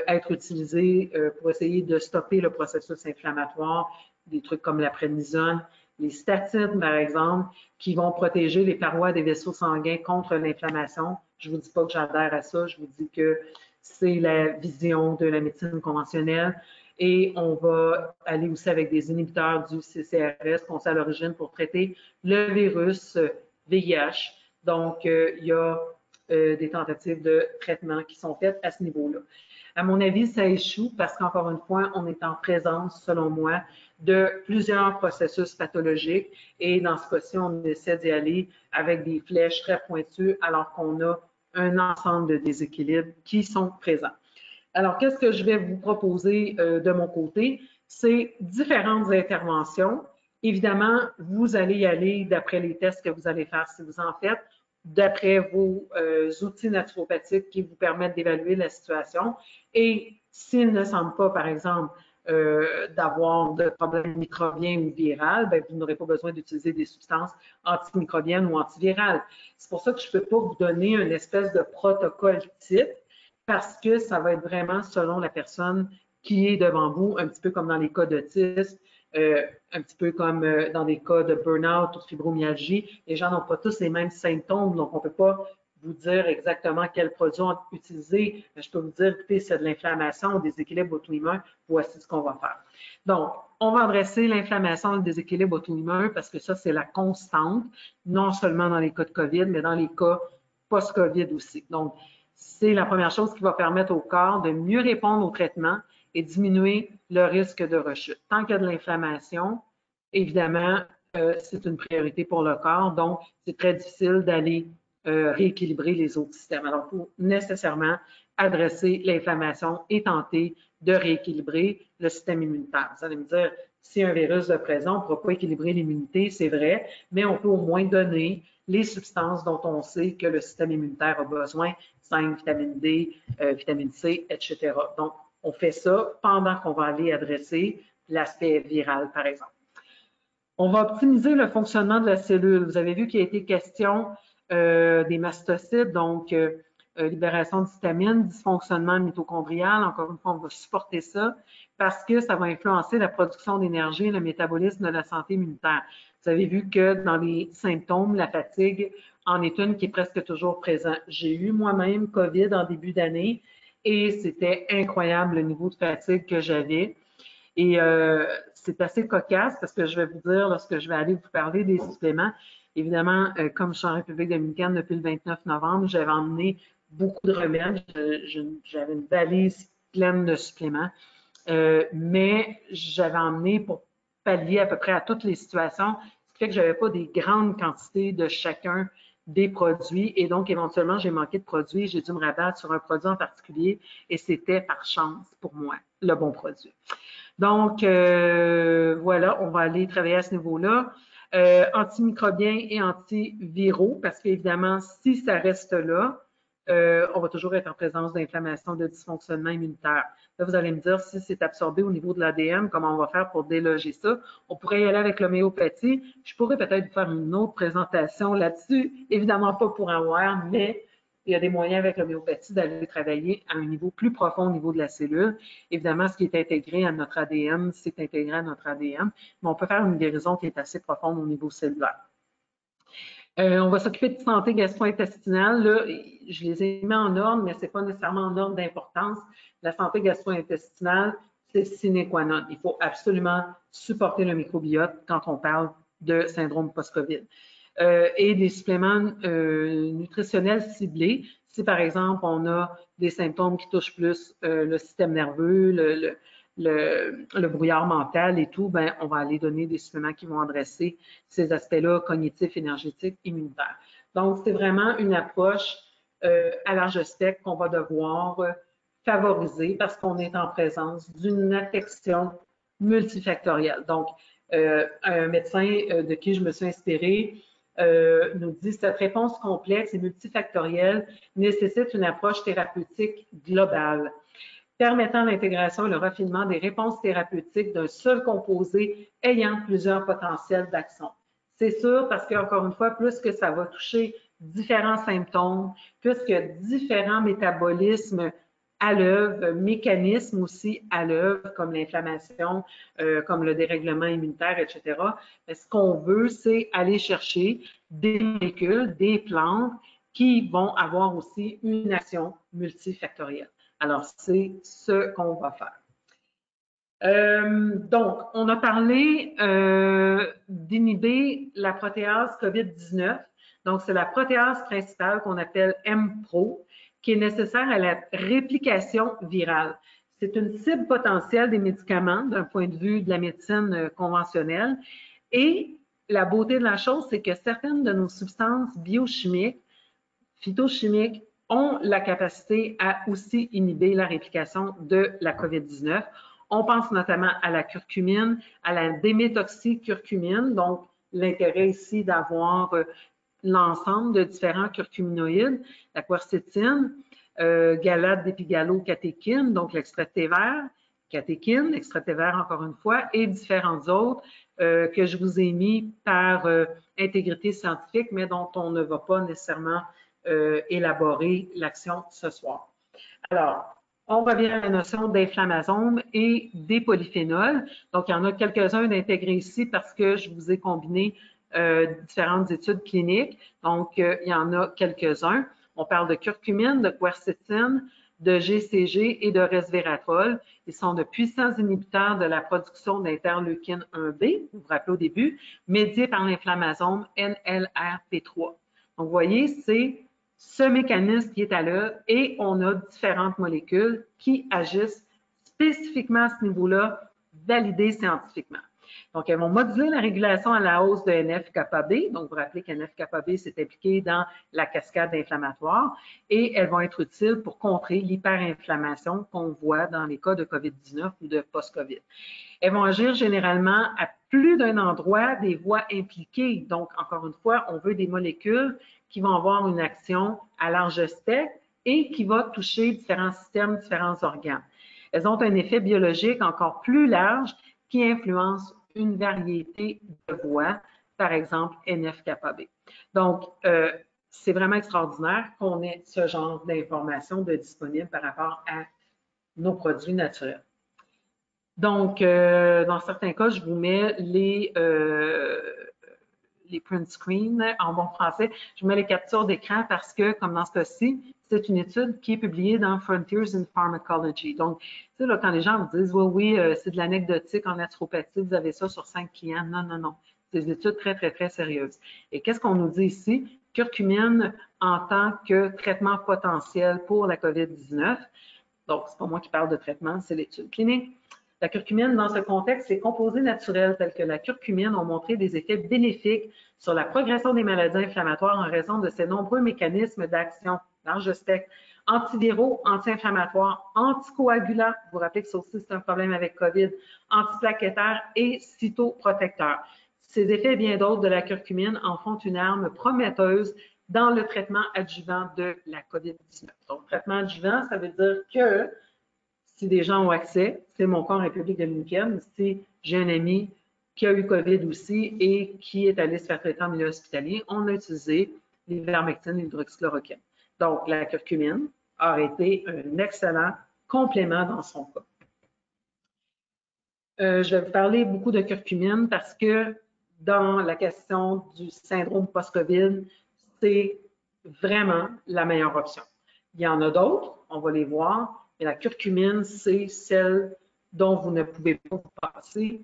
être utilisés pour essayer de stopper le processus inflammatoire, des trucs comme la prédnisone, les statines, par exemple, qui vont protéger les parois des vaisseaux sanguins contre l'inflammation. Je ne vous dis pas que j'adhère à ça, je vous dis que c'est la vision de la médecine conventionnelle. Et on va aller aussi avec des inhibiteurs du CCRS qu'on sait à l'origine pour traiter le virus VIH. Donc, il y a des tentatives de traitement qui sont faites à ce niveau-là. À mon avis, ça échoue parce qu'encore une fois, on est en présence, selon moi, de plusieurs processus pathologiques et dans ce cas-ci, on essaie d'y aller avec des flèches très pointues alors qu'on a un ensemble de déséquilibres qui sont présents. Alors, qu'est-ce que je vais vous proposer de mon côté? C'est différentes interventions. Évidemment, vous allez y aller d'après les tests que vous allez faire si vous en faites, d'après vos outils naturopathiques qui vous permettent d'évaluer la situation. Et s'il ne semble pas, par exemple, d'avoir de problèmes microbiens ou virales, bien, vous n'aurez pas besoin d'utiliser des substances antimicrobiennes ou antivirales. C'est pour ça que je ne peux pas vous donner une espèce de protocole type parce que ça va être vraiment selon la personne qui est devant vous, un petit peu comme dans les cas d'autisme, un petit peu comme dans des cas de burn-out ou de fibromyalgie. Les gens n'ont pas tous les mêmes symptômes, donc on ne peut pas vous dire exactement quel produit utiliser. Mais je peux vous dire, écoutez, c'est de l'inflammation ou des déséquilibre auto-immun, voici ce qu'on va faire. Donc, on va adresser l'inflammation et le déséquilibre auto-immun parce que ça, c'est la constante, non seulement dans les cas de COVID, mais dans les cas post-COVID aussi. Donc, c'est la première chose qui va permettre au corps de mieux répondre au traitement et diminuer le risque de rechute. Tant qu'il y a de l'inflammation, évidemment, c'est une priorité pour le corps, donc c'est très difficile d'aller rééquilibrer les autres systèmes. Alors, il faut nécessairement adresser l'inflammation et tenter de rééquilibrer le système immunitaire. Vous allez me dire, si un virus est présent, on ne pourra pas équilibrer l'immunité, c'est vrai, mais on peut au moins donner les substances dont on sait que le système immunitaire a besoin, 5, vitamine D, vitamine C, etc. Donc, on fait ça pendant qu'on va aller adresser l'aspect viral, par exemple. On va optimiser le fonctionnement de la cellule. Vous avez vu qu'il a été question des mastocytes, donc libération d'histamine, dysfonctionnement mitochondrial. Encore une fois, on va supporter ça parce que ça va influencer la production d'énergie et le métabolisme de la santé immunitaire. Vous avez vu que dans les symptômes, la fatigue en est une qui est presque toujours présente. J'ai eu moi-même COVID en début d'année et c'était incroyable le niveau de fatigue que j'avais. Et c'est assez cocasse parce que je vais vous dire, lorsque je vais aller vous parler des suppléments, évidemment, comme je suis en République dominicaine depuis le 29 novembre, j'avais emmené beaucoup de remèdes. J'avais une valise pleine de suppléments, mais j'avais emmené pour pallier à peu près à toutes les situations, ce qui fait que je n'avais pas des grandes quantités de chacun des produits et donc éventuellement j'ai manqué de produits, j'ai dû me rabattre sur un produit en particulier et c'était par chance pour moi le bon produit. Donc, voilà, on va aller travailler à ce niveau-là. Antimicrobiens et antiviraux, parce qu'évidemment, si ça reste là, on va toujours être en présence d'inflammation, de dysfonctionnement immunitaire. Là, vous allez me dire, si c'est absorbé au niveau de l'ADN, comment on va faire pour déloger ça? On pourrait y aller avec l'homéopathie. Je pourrais peut-être vous faire une autre présentation là-dessus. Évidemment pas pour avoir, mais il y a des moyens avec l'homéopathie d'aller travailler à un niveau plus profond au niveau de la cellule. Évidemment, ce qui est intégré à notre ADN, c'est intégré à notre ADN, mais on peut faire une guérison qui est assez profonde au niveau cellulaire. On va s'occuper de santé gastro-intestinale. Là, je les ai mis en ordre, mais ce n'est pas nécessairement en ordre d'importance. La santé gastro-intestinale, c'est sine qua non. Il faut absolument supporter le microbiote quand on parle de syndrome post-COVID. Et des suppléments nutritionnels ciblés. Si, par exemple, on a des symptômes qui touchent plus le système nerveux, le brouillard mental et tout, ben, on va aller donner des suppléments qui vont adresser ces aspects-là cognitifs, énergétiques, immunitaires. Donc, c'est vraiment une approche à large spectre qu'on va devoir favoriser parce qu'on est en présence d'une affection multifactorielle. Donc, un médecin de qui je me suis inspirée nous dit cette réponse complexe et multifactorielle nécessite une approche thérapeutique globale, permettant l'intégration et le raffinement des réponses thérapeutiques d'un seul composé ayant plusieurs potentiels d'action. C'est sûr parce qu'encore une fois, plus que ça va toucher différents symptômes, plus que différents métabolismes à l'œuvre, mécanismes aussi à l'œuvre, comme l'inflammation, comme le dérèglement immunitaire, etc. Mais ce qu'on veut, c'est aller chercher des molécules, des plantes qui vont avoir aussi une action multifactorielle. Alors, c'est ce qu'on va faire. Donc, on a parlé d'inhiber la protéase COVID-19. Donc, c'est la protéase principale qu'on appelle M-Pro, qui est nécessaire à la réplication virale. C'est une cible potentielle des médicaments d'un point de vue de la médecine conventionnelle. Et la beauté de la chose, c'est que certaines de nos substances biochimiques, phytochimiques, ont la capacité à aussi inhiber la réplication de la COVID-19. On pense notamment à la curcumine, à la déméthoxycurcumine, donc l'intérêt ici d'avoir l'ensemble de différents curcuminoïdes, la quercétine, galate d'épigallocatechin, donc l'extrait de thé vert, catéchine, extrait de thé vert encore une fois, et différentes autres que je vous ai mis par intégrité scientifique, mais dont on ne va pas nécessairement élaborer l'action ce soir. Alors, on revient à la notion d'inflammasome et des polyphénols. Donc, il y en a quelques-uns d'intégrés ici parce que je vous ai combiné différentes études cliniques. Donc, il y en a quelques-uns. On parle de curcumine, de quercétine, de GCG et de resveratrol. Ils sont de puissants inhibiteurs de la production d'interleukine 1B, vous vous rappelez au début, médiés par l'inflammasome NLRP3. Donc, vous voyez, c'est ce mécanisme qui est à l'œuvre et on a différentes molécules qui agissent spécifiquement à ce niveau-là, validées scientifiquement. Donc, elles vont moduler la régulation à la hausse de NF-kappa-B. Donc, vous vous rappelez qu'NF-kappa-B, c'est impliqué dans la cascade inflammatoire et elles vont être utiles pour contrer l'hyperinflammation qu'on voit dans les cas de COVID-19 ou de post-COVID. Elles vont agir généralement à plus d'un endroit des voies impliquées. Donc, encore une fois, on veut des molécules qui vont avoir une action à large spectre et qui va toucher différents systèmes, différents organes. Elles ont un effet biologique encore plus large qui influence une variété de voies, par exemple NF-kappa-B. Donc, c'est vraiment extraordinaire qu'on ait ce genre d'informations de disponibles par rapport à nos produits naturels. Donc, dans certains cas, je vous mets les print screens en bon français. Je vous mets les captures d'écran parce que, comme dans ce cas-ci, c'est une étude qui est publiée dans Frontiers in Pharmacology. Donc, tu sais, là, quand les gens vous disent, oui, c'est de l'anecdotique en naturopathie, vous avez ça sur 5 clients. Non, non, non. C'est des études très, très, très sérieuses. Et qu'est-ce qu'on nous dit ici? Curcumine en tant que traitement potentiel pour la COVID-19. Donc, c'est pas moi qui parle de traitement, c'est l'étude clinique. La curcumine, dans ce contexte, les composés naturels tels que la curcumine ont montré des effets bénéfiques sur la progression des maladies inflammatoires en raison de ces nombreux mécanismes d'action, large spectre, antiviraux, anti-inflammatoires, anticoagulants, vous vous rappelez que ça aussi c'est un problème avec COVID, antiplaquettaires et cytoprotecteurs. Ces effets et bien d'autres de la curcumine en font une arme prometteuse dans le traitement adjuvant de la COVID-19. Donc, traitement adjuvant, ça veut dire que si des gens ont accès, c'est mon cas en République dominicaine, si j'ai un ami qui a eu COVID aussi et qui est allé se faire traiter en milieu hospitalier, on a utilisé l'ivermectine et l'hydroxychloroquine. Donc, la curcumine aurait été un excellent complément dans son cas. Je vais vous parler beaucoup de curcumine parce que dans la question du syndrome post-COVID, c'est vraiment la meilleure option. Il y en a d'autres, on va les voir, mais la curcumine, c'est celle dont vous ne pouvez pas vous passer.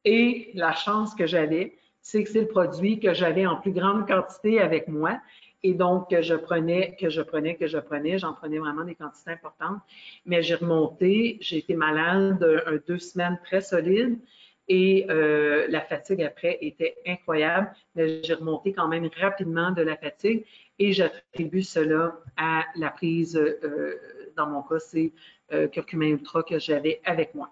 Et la chance que j'avais, c'est que c'est le produit que j'avais en plus grande quantité avec moi. Et donc, j'en prenais vraiment des quantités importantes. Mais j'ai remonté, j'ai été malade 2 semaines très solides et la fatigue après était incroyable. Mais j'ai remonté quand même rapidement de la fatigue et j'attribue cela à la prise, dans mon cas, c'est curcumin ultra que j'avais avec moi.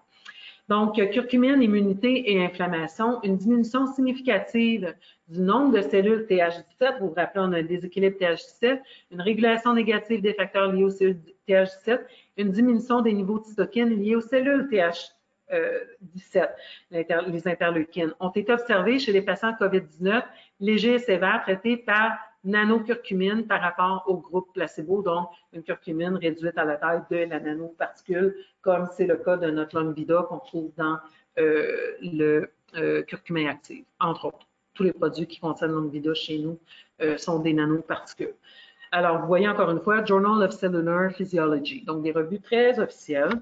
Donc, curcumine, immunité et inflammation, une diminution significative du nombre de cellules TH17. Vous vous rappelez, on a un déséquilibre TH17, une régulation négative des facteurs liés aux cellules TH17, une diminution des niveaux de cytokines liés aux cellules TH17, les interleukines, ont été observées chez les patients COVID-19 légers et sévères traités par nanocurcumine par rapport au groupe placebo, donc une curcumine réduite à la taille de la nanoparticule, comme c'est le cas de notre Longvida qu'on trouve dans le curcumin actif, entre autres. Tous les produits qui contiennent Longvida chez nous sont des nanoparticules. Alors, vous voyez encore une fois, Journal of Cellular Physiology, donc des revues très officielles.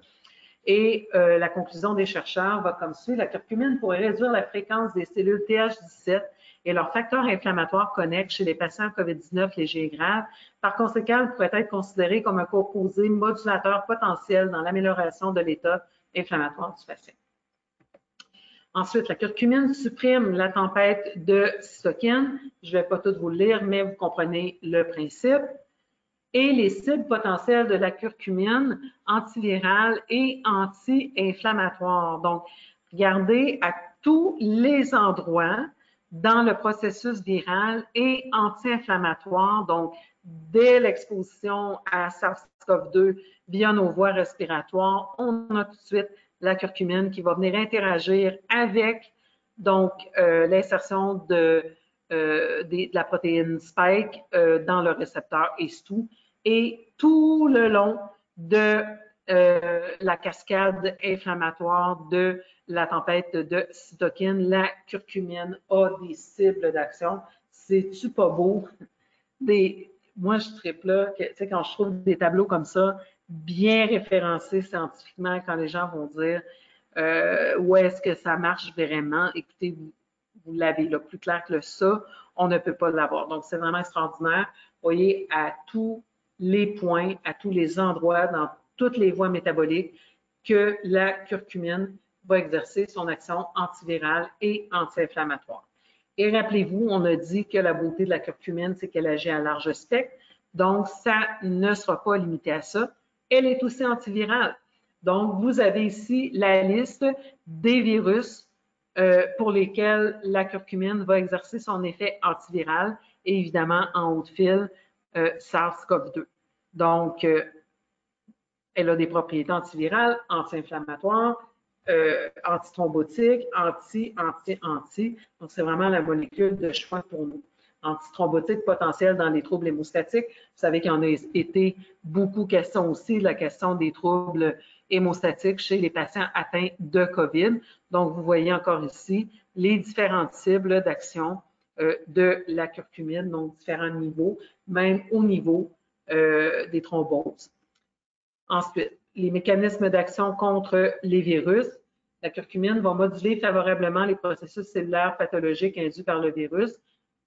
Et la conclusion des chercheurs va comme suit. La curcumine pourrait réduire la fréquence des cellules TH17 et leurs facteurs inflammatoires connexes chez les patients COVID-19 légers et graves. Par conséquent, elle pourrait être considérée comme un composé modulateur potentiel dans l'amélioration de l'état inflammatoire du patient. Ensuite, la curcumine supprime la tempête de cytokines. Je ne vais pas tout vous le lire, mais vous comprenez le principe. Et les cibles potentielles de la curcumine antivirale et anti-inflammatoire. Donc, regardez à tous les endroits dans le processus viral et anti-inflammatoire, donc dès l'exposition à SARS-CoV-2 via nos voies respiratoires, on a tout de suite la curcumine qui va venir interagir avec donc l'insertion de la protéine spike dans le récepteur ACE2 et tout le long de la cascade inflammatoire de la tempête de cytokines, la curcumine a des cibles d'action. C'est-tu pas beau? Moi, je tripe là, quand je trouve des tableaux comme ça, bien référencés scientifiquement, quand les gens vont dire où est-ce que ça marche vraiment, écoutez, vous l'avez là, plus clair que ça, on ne peut pas l'avoir. Donc, c'est vraiment extraordinaire. voyez, à tous les points, à tous les endroits, dans toutes les voies métaboliques, que la curcumine va exercer son action antivirale et anti-inflammatoire. Et rappelez-vous, on a dit que la beauté de la curcumine, c'est qu'elle agit à large spectre. Donc, ça ne sera pas limité à ça. Elle est aussi antivirale. Donc, vous avez ici la liste des virus pour lesquels la curcumine va exercer son effet antiviral et évidemment, en haut de fil, SARS-CoV-2. Donc, elle a des propriétés antivirales, anti-inflammatoires, antithrombotiques, anti. Donc, c'est vraiment la molécule de choix pour nous. Antithrombotique potentielle dans les troubles hémostatiques. Vous savez qu'il y en a été beaucoup question aussi de la question des troubles hémostatiques chez les patients atteints de COVID. Donc, vous voyez encore ici les différentes cibles d'action de la curcumine, donc différents niveaux, même au niveau des thromboses. Ensuite, les mécanismes d'action contre les virus. La curcumine va moduler favorablement les processus cellulaires pathologiques induits par le virus,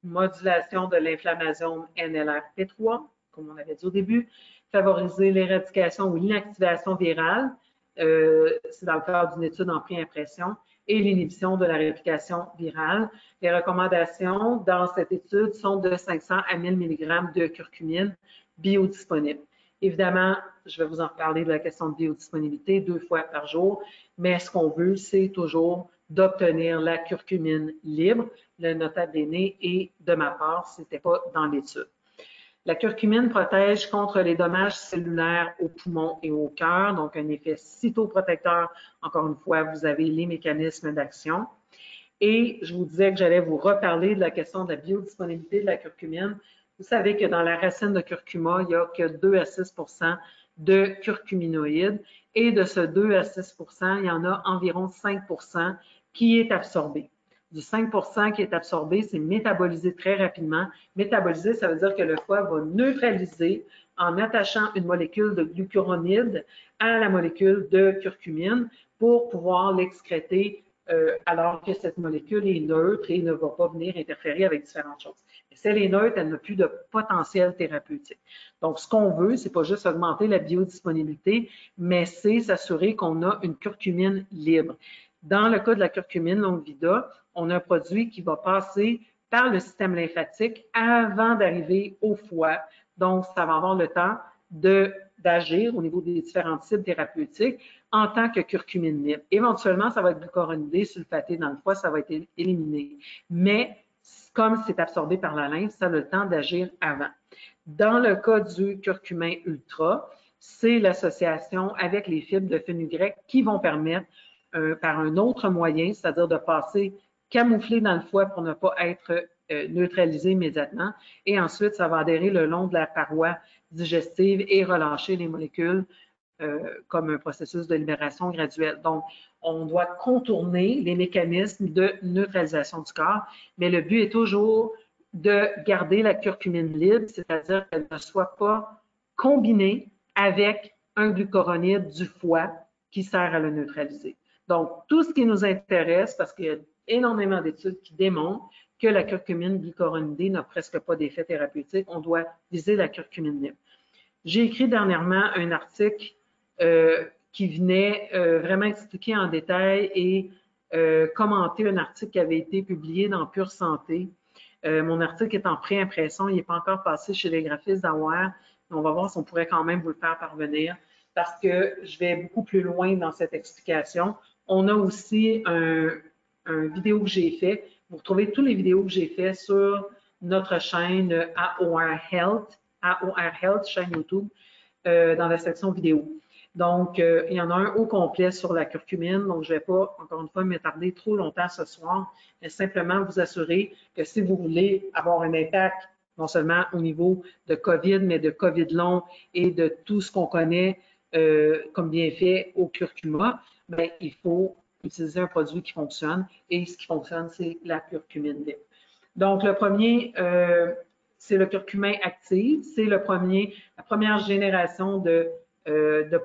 modulation de l'inflammation NLRP3, comme on avait dit au début, favoriser l'éradication ou l'inactivation virale, c'est dans le cadre d'une étude en pré-impression, et l'inhibition de la réplication virale. Les recommandations dans cette étude sont de 500 à 1000 mg de curcumine biodisponible. Évidemment, je vais vous en reparler de la question de biodisponibilité 2 fois par jour, mais ce qu'on veut, c'est toujours d'obtenir la curcumine libre, le nota bene, et de ma part, ce n'était pas dans l'étude. La curcumine protège contre les dommages cellulaires aux poumons et au cœur, donc un effet cytoprotecteur. Encore une fois, vous avez les mécanismes d'action. Et je vous disais que j'allais vous reparler de la question de la biodisponibilité de la curcumine. Vous savez que dans la racine de curcuma, il n'y a que 2 à 6 de curcuminoïdes. Et de ce 2 à 6 il y en a environ 5 qui est absorbé. Du 5 qui est absorbé, c'est métabolisé très rapidement. Métaboliser, ça veut dire que le foie va neutraliser en attachant une molécule de glucuronide à la molécule de curcumine pour pouvoir l'excréter alors que cette molécule est neutre et ne va pas venir interférer avec différentes choses. Et si elle est neutre, elle n'a plus de potentiel thérapeutique. Donc, ce qu'on veut, c'est pas juste augmenter la biodisponibilité, mais c'est s'assurer qu'on a une curcumine libre. Dans le cas de la curcumine longue vida, on a un produit qui va passer par le système lymphatique avant d'arriver au foie. Donc, ça va avoir le temps d'agir au niveau des différentes cibles thérapeutiques en tant que curcumine libre. Éventuellement, ça va être glucuronidé, sulfaté dans le foie, ça va être éliminé. Mais comme c'est absorbé par la lymphe, ça a le temps d'agir avant. Dans le cas du curcumin ultra, c'est l'association avec les fibres de fenugrec qui vont permettre par un autre moyen, c'est-à-dire de passer camouflé dans le foie pour ne pas être neutralisé immédiatement. Et ensuite, ça va adhérer le long de la paroi digestive et relâcher les molécules comme un processus de libération graduelle. Donc, on doit contourner les mécanismes de neutralisation du corps, mais le but est toujours de garder la curcumine libre, c'est-à-dire qu'elle ne soit pas combinée avec un glucuronide du foie qui sert à le neutraliser. Donc, tout ce qui nous intéresse, parce qu'il y a énormément d'études qui démontrent que la curcumine glucuronidée n'a presque pas d'effet thérapeutique, on doit viser la curcumine libre. J'ai écrit dernièrement un article qui venait vraiment expliquer en détail et commenter un article qui avait été publié dans Pure Santé. Mon article est en pré-impression, il n'est pas encore passé chez les graphistes d'Aware. On va voir si on pourrait quand même vous le faire parvenir parce que je vais beaucoup plus loin dans cette explication. On a aussi un vidéo que j'ai fait. Vous retrouvez toutes les vidéos que j'ai fait sur notre chaîne AOR Health, chaîne YouTube, dans la section vidéo. Donc, il y en a un au complet sur la curcumine, donc je ne vais pas, encore une fois, m'attarder trop longtemps ce soir, mais simplement vous assurer que si vous voulez avoir un impact, non seulement au niveau de COVID, mais de COVID long et de tout ce qu'on connaît comme bienfait au curcuma, bien, il faut utiliser un produit qui fonctionne, et ce qui fonctionne, c'est la curcumine libre. Donc, le premier, c'est le curcumin actif, c'est la première génération de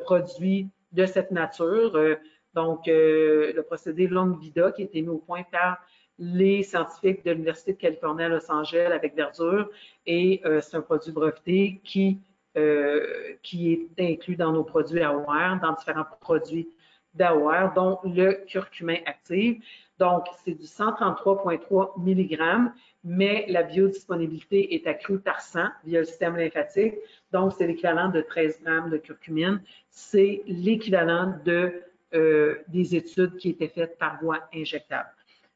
produits de cette nature. Donc, le procédé longue vida qui a été mis au point par les scientifiques de l'Université de Californie à Los Angeles avec verdure et c'est un produit breveté qui est inclus dans nos produits AOR, dans différents produits d'AOR, dont le curcumin active. Donc, c'est du 133,3 mg, mais la biodisponibilité est accrue par 100 via le système lymphatique. Donc, c'est l'équivalent de 13 grammes de curcumine. C'est l'équivalent des études qui étaient faites par voie injectable.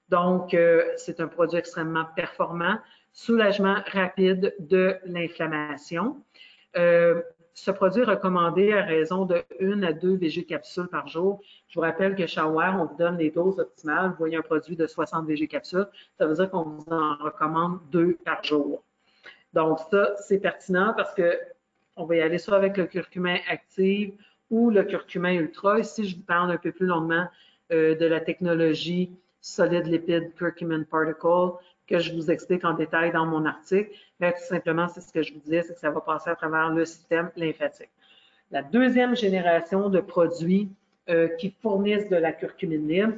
Donc, c'est un produit extrêmement performant, soulagement rapide de l'inflammation. Ce produit est recommandé à raison de 1 à 2 VG-capsules par jour. Je vous rappelle que chez AOR, on vous donne les doses optimales. Vous voyez un produit de 60 VG-capsules, ça veut dire qu'on vous en recommande 2 par jour. Donc ça, c'est pertinent parce qu'on va y aller soit avec le curcumin active ou le curcumin ultra. Ici, je vous parle un peu plus longuement de la technologie Solid Lipid Curcumin Particle que je vous explique en détail dans mon article. Mais tout simplement, c'est ce que je vous disais, c'est que ça va passer à travers le système lymphatique. La deuxième génération de produits qui fournissent de la curcumine libre,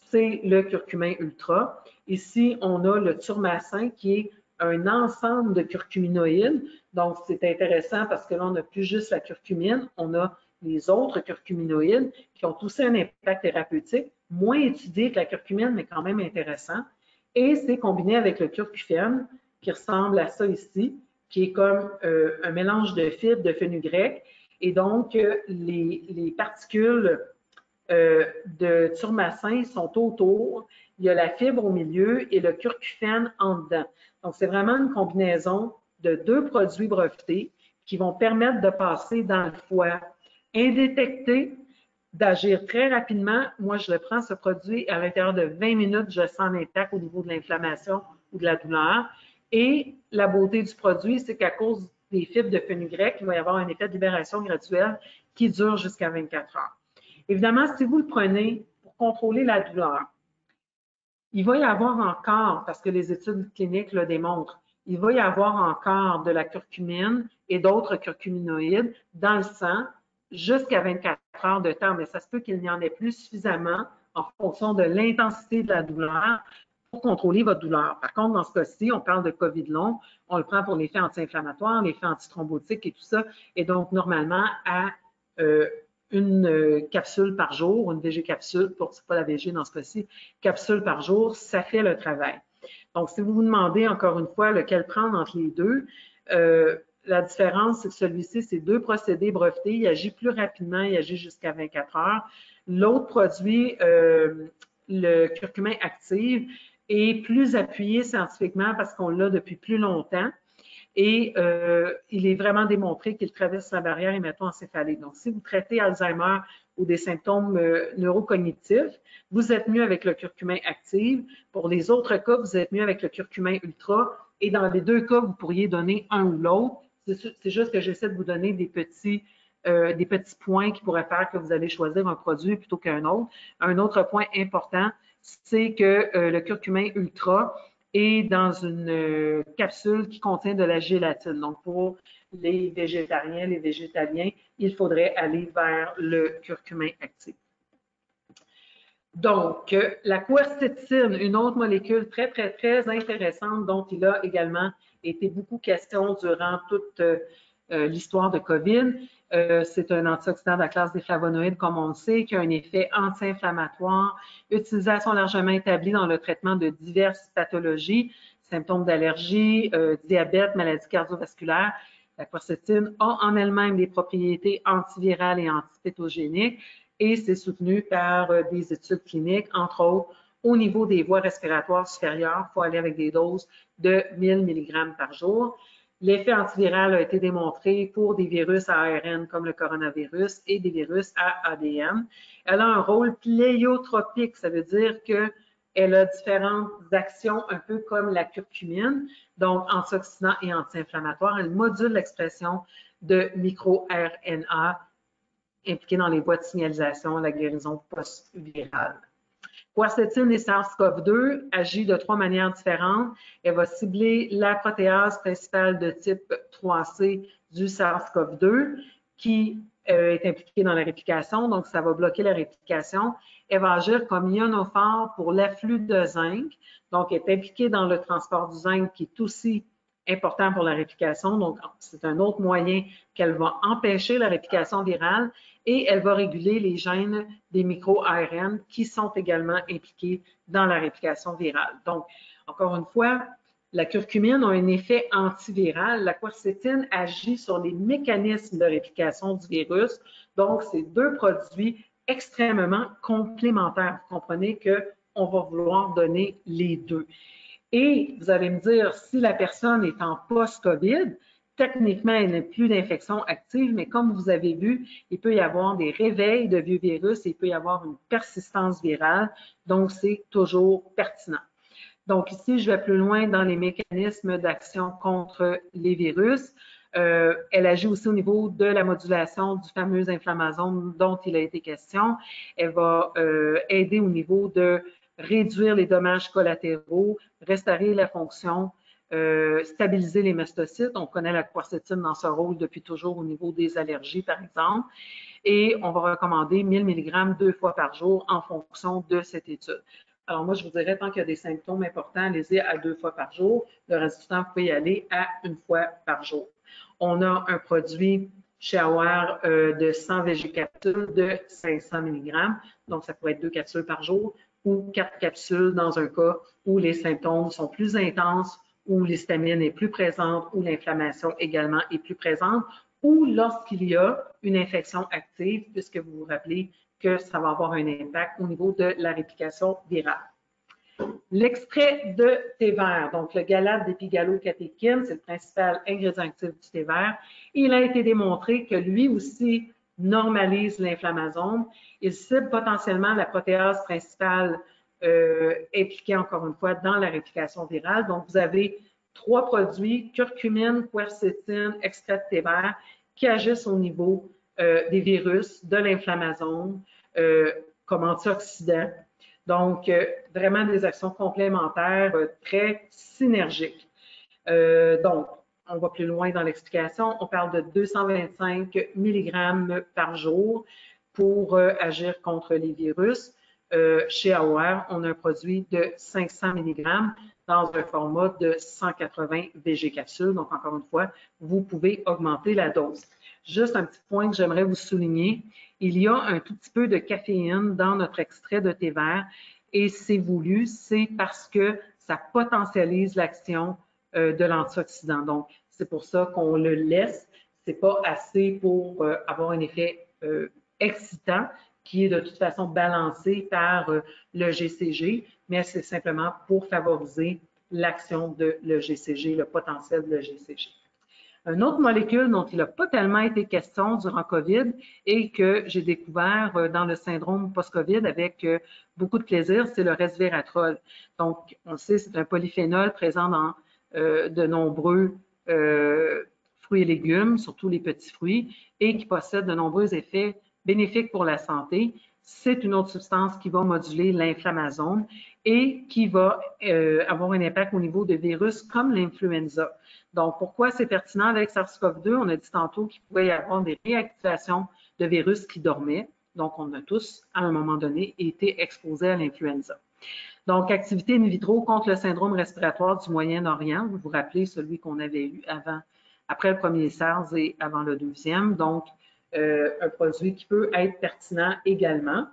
c'est le curcumin ultra. Ici, on a le turmassin qui est un ensemble de curcuminoïdes. Donc, c'est intéressant parce que là, on n'a plus juste la curcumine, on a les autres curcuminoïdes qui ont aussi un impact thérapeutique, moins étudié que la curcumine, mais quand même intéressant. Et c'est combiné avec le curcufène, qui ressemble à ça ici, qui est comme un mélange de fibres de fenugrec. Et donc, les particules de turmassin sont autour. Il y a la fibre au milieu et le curcufène en dedans. Donc, c'est vraiment une combinaison de 2 produits brevetés qui vont permettre de passer dans le foie indétecté, d'agir très rapidement. Moi, je le prends, ce produit, à l'intérieur de 20 minutes, je sens l'impact au niveau de l'inflammation ou de la douleur. Et la beauté du produit, c'est qu'à cause des fibres de fenugrec, il va y avoir un effet de libération graduelle qui dure jusqu'à 24 heures. Évidemment, si vous le prenez pour contrôler la douleur, il va y avoir encore, parce que les études cliniques le démontrent, il va y avoir encore de la curcumine et d'autres curcuminoïdes dans le sang jusqu'à 24 heures de temps, mais ça se peut qu'il n'y en ait plus suffisamment en fonction de l'intensité de la douleur pour contrôler votre douleur. Par contre, dans ce cas-ci, on parle de COVID long, on le prend pour l'effet anti-inflammatoire, l'effet antithrombotique et tout ça, et donc normalement à une capsule par jour, une VG-capsule, c'est pas la VG dans ce cas-ci, capsule par jour, ça fait le travail. Donc, si vous vous demandez encore une fois lequel prendre entre les deux, la différence, c'est que celui-ci, c'est 2 procédés brevetés, il agit plus rapidement, il agit jusqu'à 24 heures. L'autre produit, le curcumin active, est plus appuyé scientifiquement parce qu'on l'a depuis plus longtemps. Et il est vraiment démontré qu'il traverse la barrière hémato-encéphalique. Donc, si vous traitez Alzheimer ou des symptômes neurocognitifs, vous êtes mieux avec le curcumin active. Pour les autres cas, vous êtes mieux avec le curcumin ultra. Et dans les 2 cas, vous pourriez donner un ou l'autre. C'est juste que j'essaie de vous donner des petits points qui pourraient faire que vous allez choisir un produit plutôt qu'un autre. Un autre point important, c'est que le curcumin ultra est dans une capsule qui contient de la gélatine. Donc, pour les végétariens, les végétaliens, il faudrait aller vers le curcumin actif. Donc, la quercétine, une autre molécule très, très, très intéressante dont il a également été beaucoup question durant toute l'histoire de COVID. C'est un antioxydant de la classe des flavonoïdes, comme on le sait, qui a un effet anti-inflammatoire, utilisation largement établie dans le traitement de diverses pathologies, symptômes d'allergie, diabète, maladies cardiovasculaires. La quercétine a en elle-même des propriétés antivirales et antipéthogéniques et c'est soutenu par des études cliniques, entre autres, au niveau des voies respiratoires supérieures, il faut aller avec des doses de 1000 mg par jour. L'effet antiviral a été démontré pour des virus à ARN comme le coronavirus et des virus à ADN. Elle a un rôle pléiotropique, ça veut dire qu'elle a différentes actions, un peu comme la curcumine, donc antioxydant et anti-inflammatoire. Elle module l'expression de micro-RNA impliqués dans les voies de signalisation, la guérison post-virale. Quercétine et SARS-CoV-2 agit de 3 manières différentes. Elle va cibler la protéase principale de type 3C du SARS-CoV-2 qui est impliquée dans la réplication, donc ça va bloquer la réplication. Elle va agir comme ionophore pour l'afflux de zinc, donc elle est impliquée dans le transport du zinc qui est aussi important pour la réplication. Donc, c'est un autre moyen qu'elle va empêcher la réplication virale et elle va réguler les gènes des micro-ARN qui sont également impliqués dans la réplication virale. Donc, encore une fois, la curcumine a un effet antiviral. La quercétine agit sur les mécanismes de réplication du virus. Donc, c'est deux produits extrêmement complémentaires. Vous comprenez qu'on va vouloir donner les deux. Et vous allez me dire, si la personne est en post-COVID, techniquement, elle n'a plus d'infection active, mais comme vous avez vu, il peut y avoir des réveils de vieux virus, il peut y avoir une persistance virale, donc c'est toujours pertinent. Donc ici, je vais plus loin dans les mécanismes d'action contre les virus. Elle agit aussi au niveau de la modulation du fameux inflammasome dont il a été question. Elle va aider au niveau de réduire les dommages collatéraux, restaurer la fonction, stabiliser les mastocytes. On connaît la quercétine dans ce rôle depuis toujours au niveau des allergies, par exemple. Et on va recommander 1000 mg 2 fois par jour en fonction de cette étude. Alors moi, je vous dirais, tant qu'il y a des symptômes importants, allez-y à 2 fois par jour. Le reste du temps, vous pouvez y aller à 1 fois par jour. On a un produit chez Aware de 100 végécapsules de 500 mg. Donc, ça pourrait être 2 capsules par jour ou 4 capsules dans un cas où les symptômes sont plus intenses, où l'histamine est plus présente, où l'inflammation également est plus présente, ou lorsqu'il y a une infection active, puisque vous vous rappelez que ça va avoir un impact au niveau de la réplication virale. L'extrait de thé vert, donc le galate d'épigallocatechin, c'est le principal ingrédient actif du thé vert. Il a été démontré que lui aussi normalise l'inflammasome. Il cible potentiellement la protéase principale impliquée, encore une fois, dans la réplication virale. Donc, vous avez 3 produits, curcumine, quercétine, extrait de thé vert, qui agissent au niveau des virus, de l'inflammasome, comme antioxydants. Donc, vraiment des actions complémentaires très synergiques. Donc, on va plus loin dans l'explication. On parle de 225 mg par jour pour agir contre les virus. Chez Aware, on a un produit de 500 mg dans un format de 180 végécapsules. Donc, encore une fois, vous pouvez augmenter la dose. Juste un petit point que j'aimerais vous souligner, il y a un tout petit peu de caféine dans notre extrait de thé vert et c'est voulu, c'est parce que ça potentialise l'action de l'antioxydant. Donc, c'est pour ça qu'on le laisse. C'est pas assez pour avoir un effet excitant qui est de toute façon balancé par le GCG, mais c'est simplement pour favoriser l'action de le GCG, le potentiel de le GCG. Une autre molécule dont il n'a pas tellement été question durant COVID et que j'ai découvert dans le syndrome post-COVID avec beaucoup de plaisir, c'est le resveratrol. Donc, on le sait, c'est un polyphénol présent dans de nombreux fruits et légumes, surtout les petits fruits, et qui possède de nombreux effets bénéfiques pour la santé. C'est une autre substance qui va moduler l'inflammasome et qui va avoir un impact au niveau de virus comme l'influenza. Donc, pourquoi c'est pertinent avec SARS-CoV-2? On a dit tantôt qu'il pouvait y avoir des réactivations de virus qui dormaient. Donc, on a tous, à un moment donné, été exposés à l'influenza. Donc, activité in vitro contre le syndrome respiratoire du Moyen-Orient. Vous vous rappelez celui qu'on avait eu après le premier SARS et avant le deuxième. Donc, un produit qui peut être pertinent également.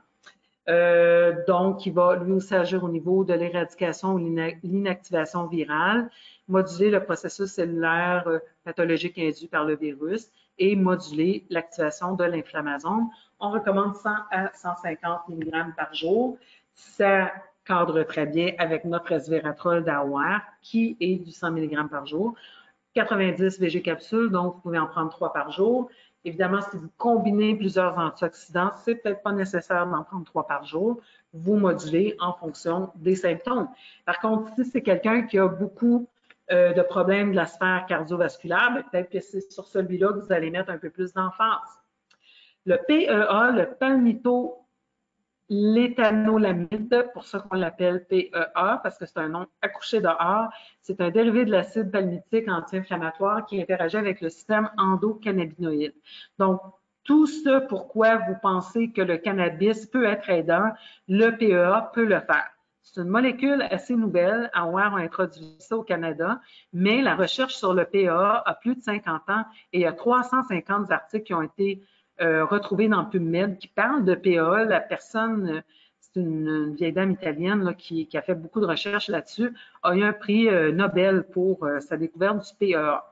Donc, qui va lui aussi agir au niveau de l'éradication ou l'inactivation virale, moduler le processus cellulaire pathologique induit par le virus et moduler l'activation de l'inflammasome. On recommande 100 à 150 mg par jour. Ça cadre très bien avec notre resveratrol d'Aware qui est du 100 mg par jour. 90 végécapsules, donc vous pouvez en prendre 3 par jour. Évidemment, si vous combinez plusieurs antioxydants, c'est peut-être pas nécessaire d'en prendre 3 par jour. Vous modulez en fonction des symptômes. Par contre, si c'est quelqu'un qui a beaucoup de problèmes de la sphère cardiovasculaire, peut-être que c'est sur celui-là que vous allez mettre un peu plus d'emphase. Le PEA, le palmitoléthanolamide, pour ça qu'on l'appelle PEA, parce que c'est un nom accouché de A, c'est un dérivé de l'acide palmitique anti-inflammatoire qui interagit avec le système endocannabinoïde. Donc, Tout ce pourquoi vous pensez que le cannabis peut être aidant, le PEA peut le faire. C'est une molécule assez nouvelle. AWARE a introduit ça au Canada, mais la recherche sur le PEA a plus de 50 ans et il y a 350 articles qui ont été retrouvés dans PubMed qui parlent de PEA. La personne, c'est une vieille dame italienne là, qui a fait beaucoup de recherches là-dessus, a eu un prix Nobel pour sa découverte du PEA.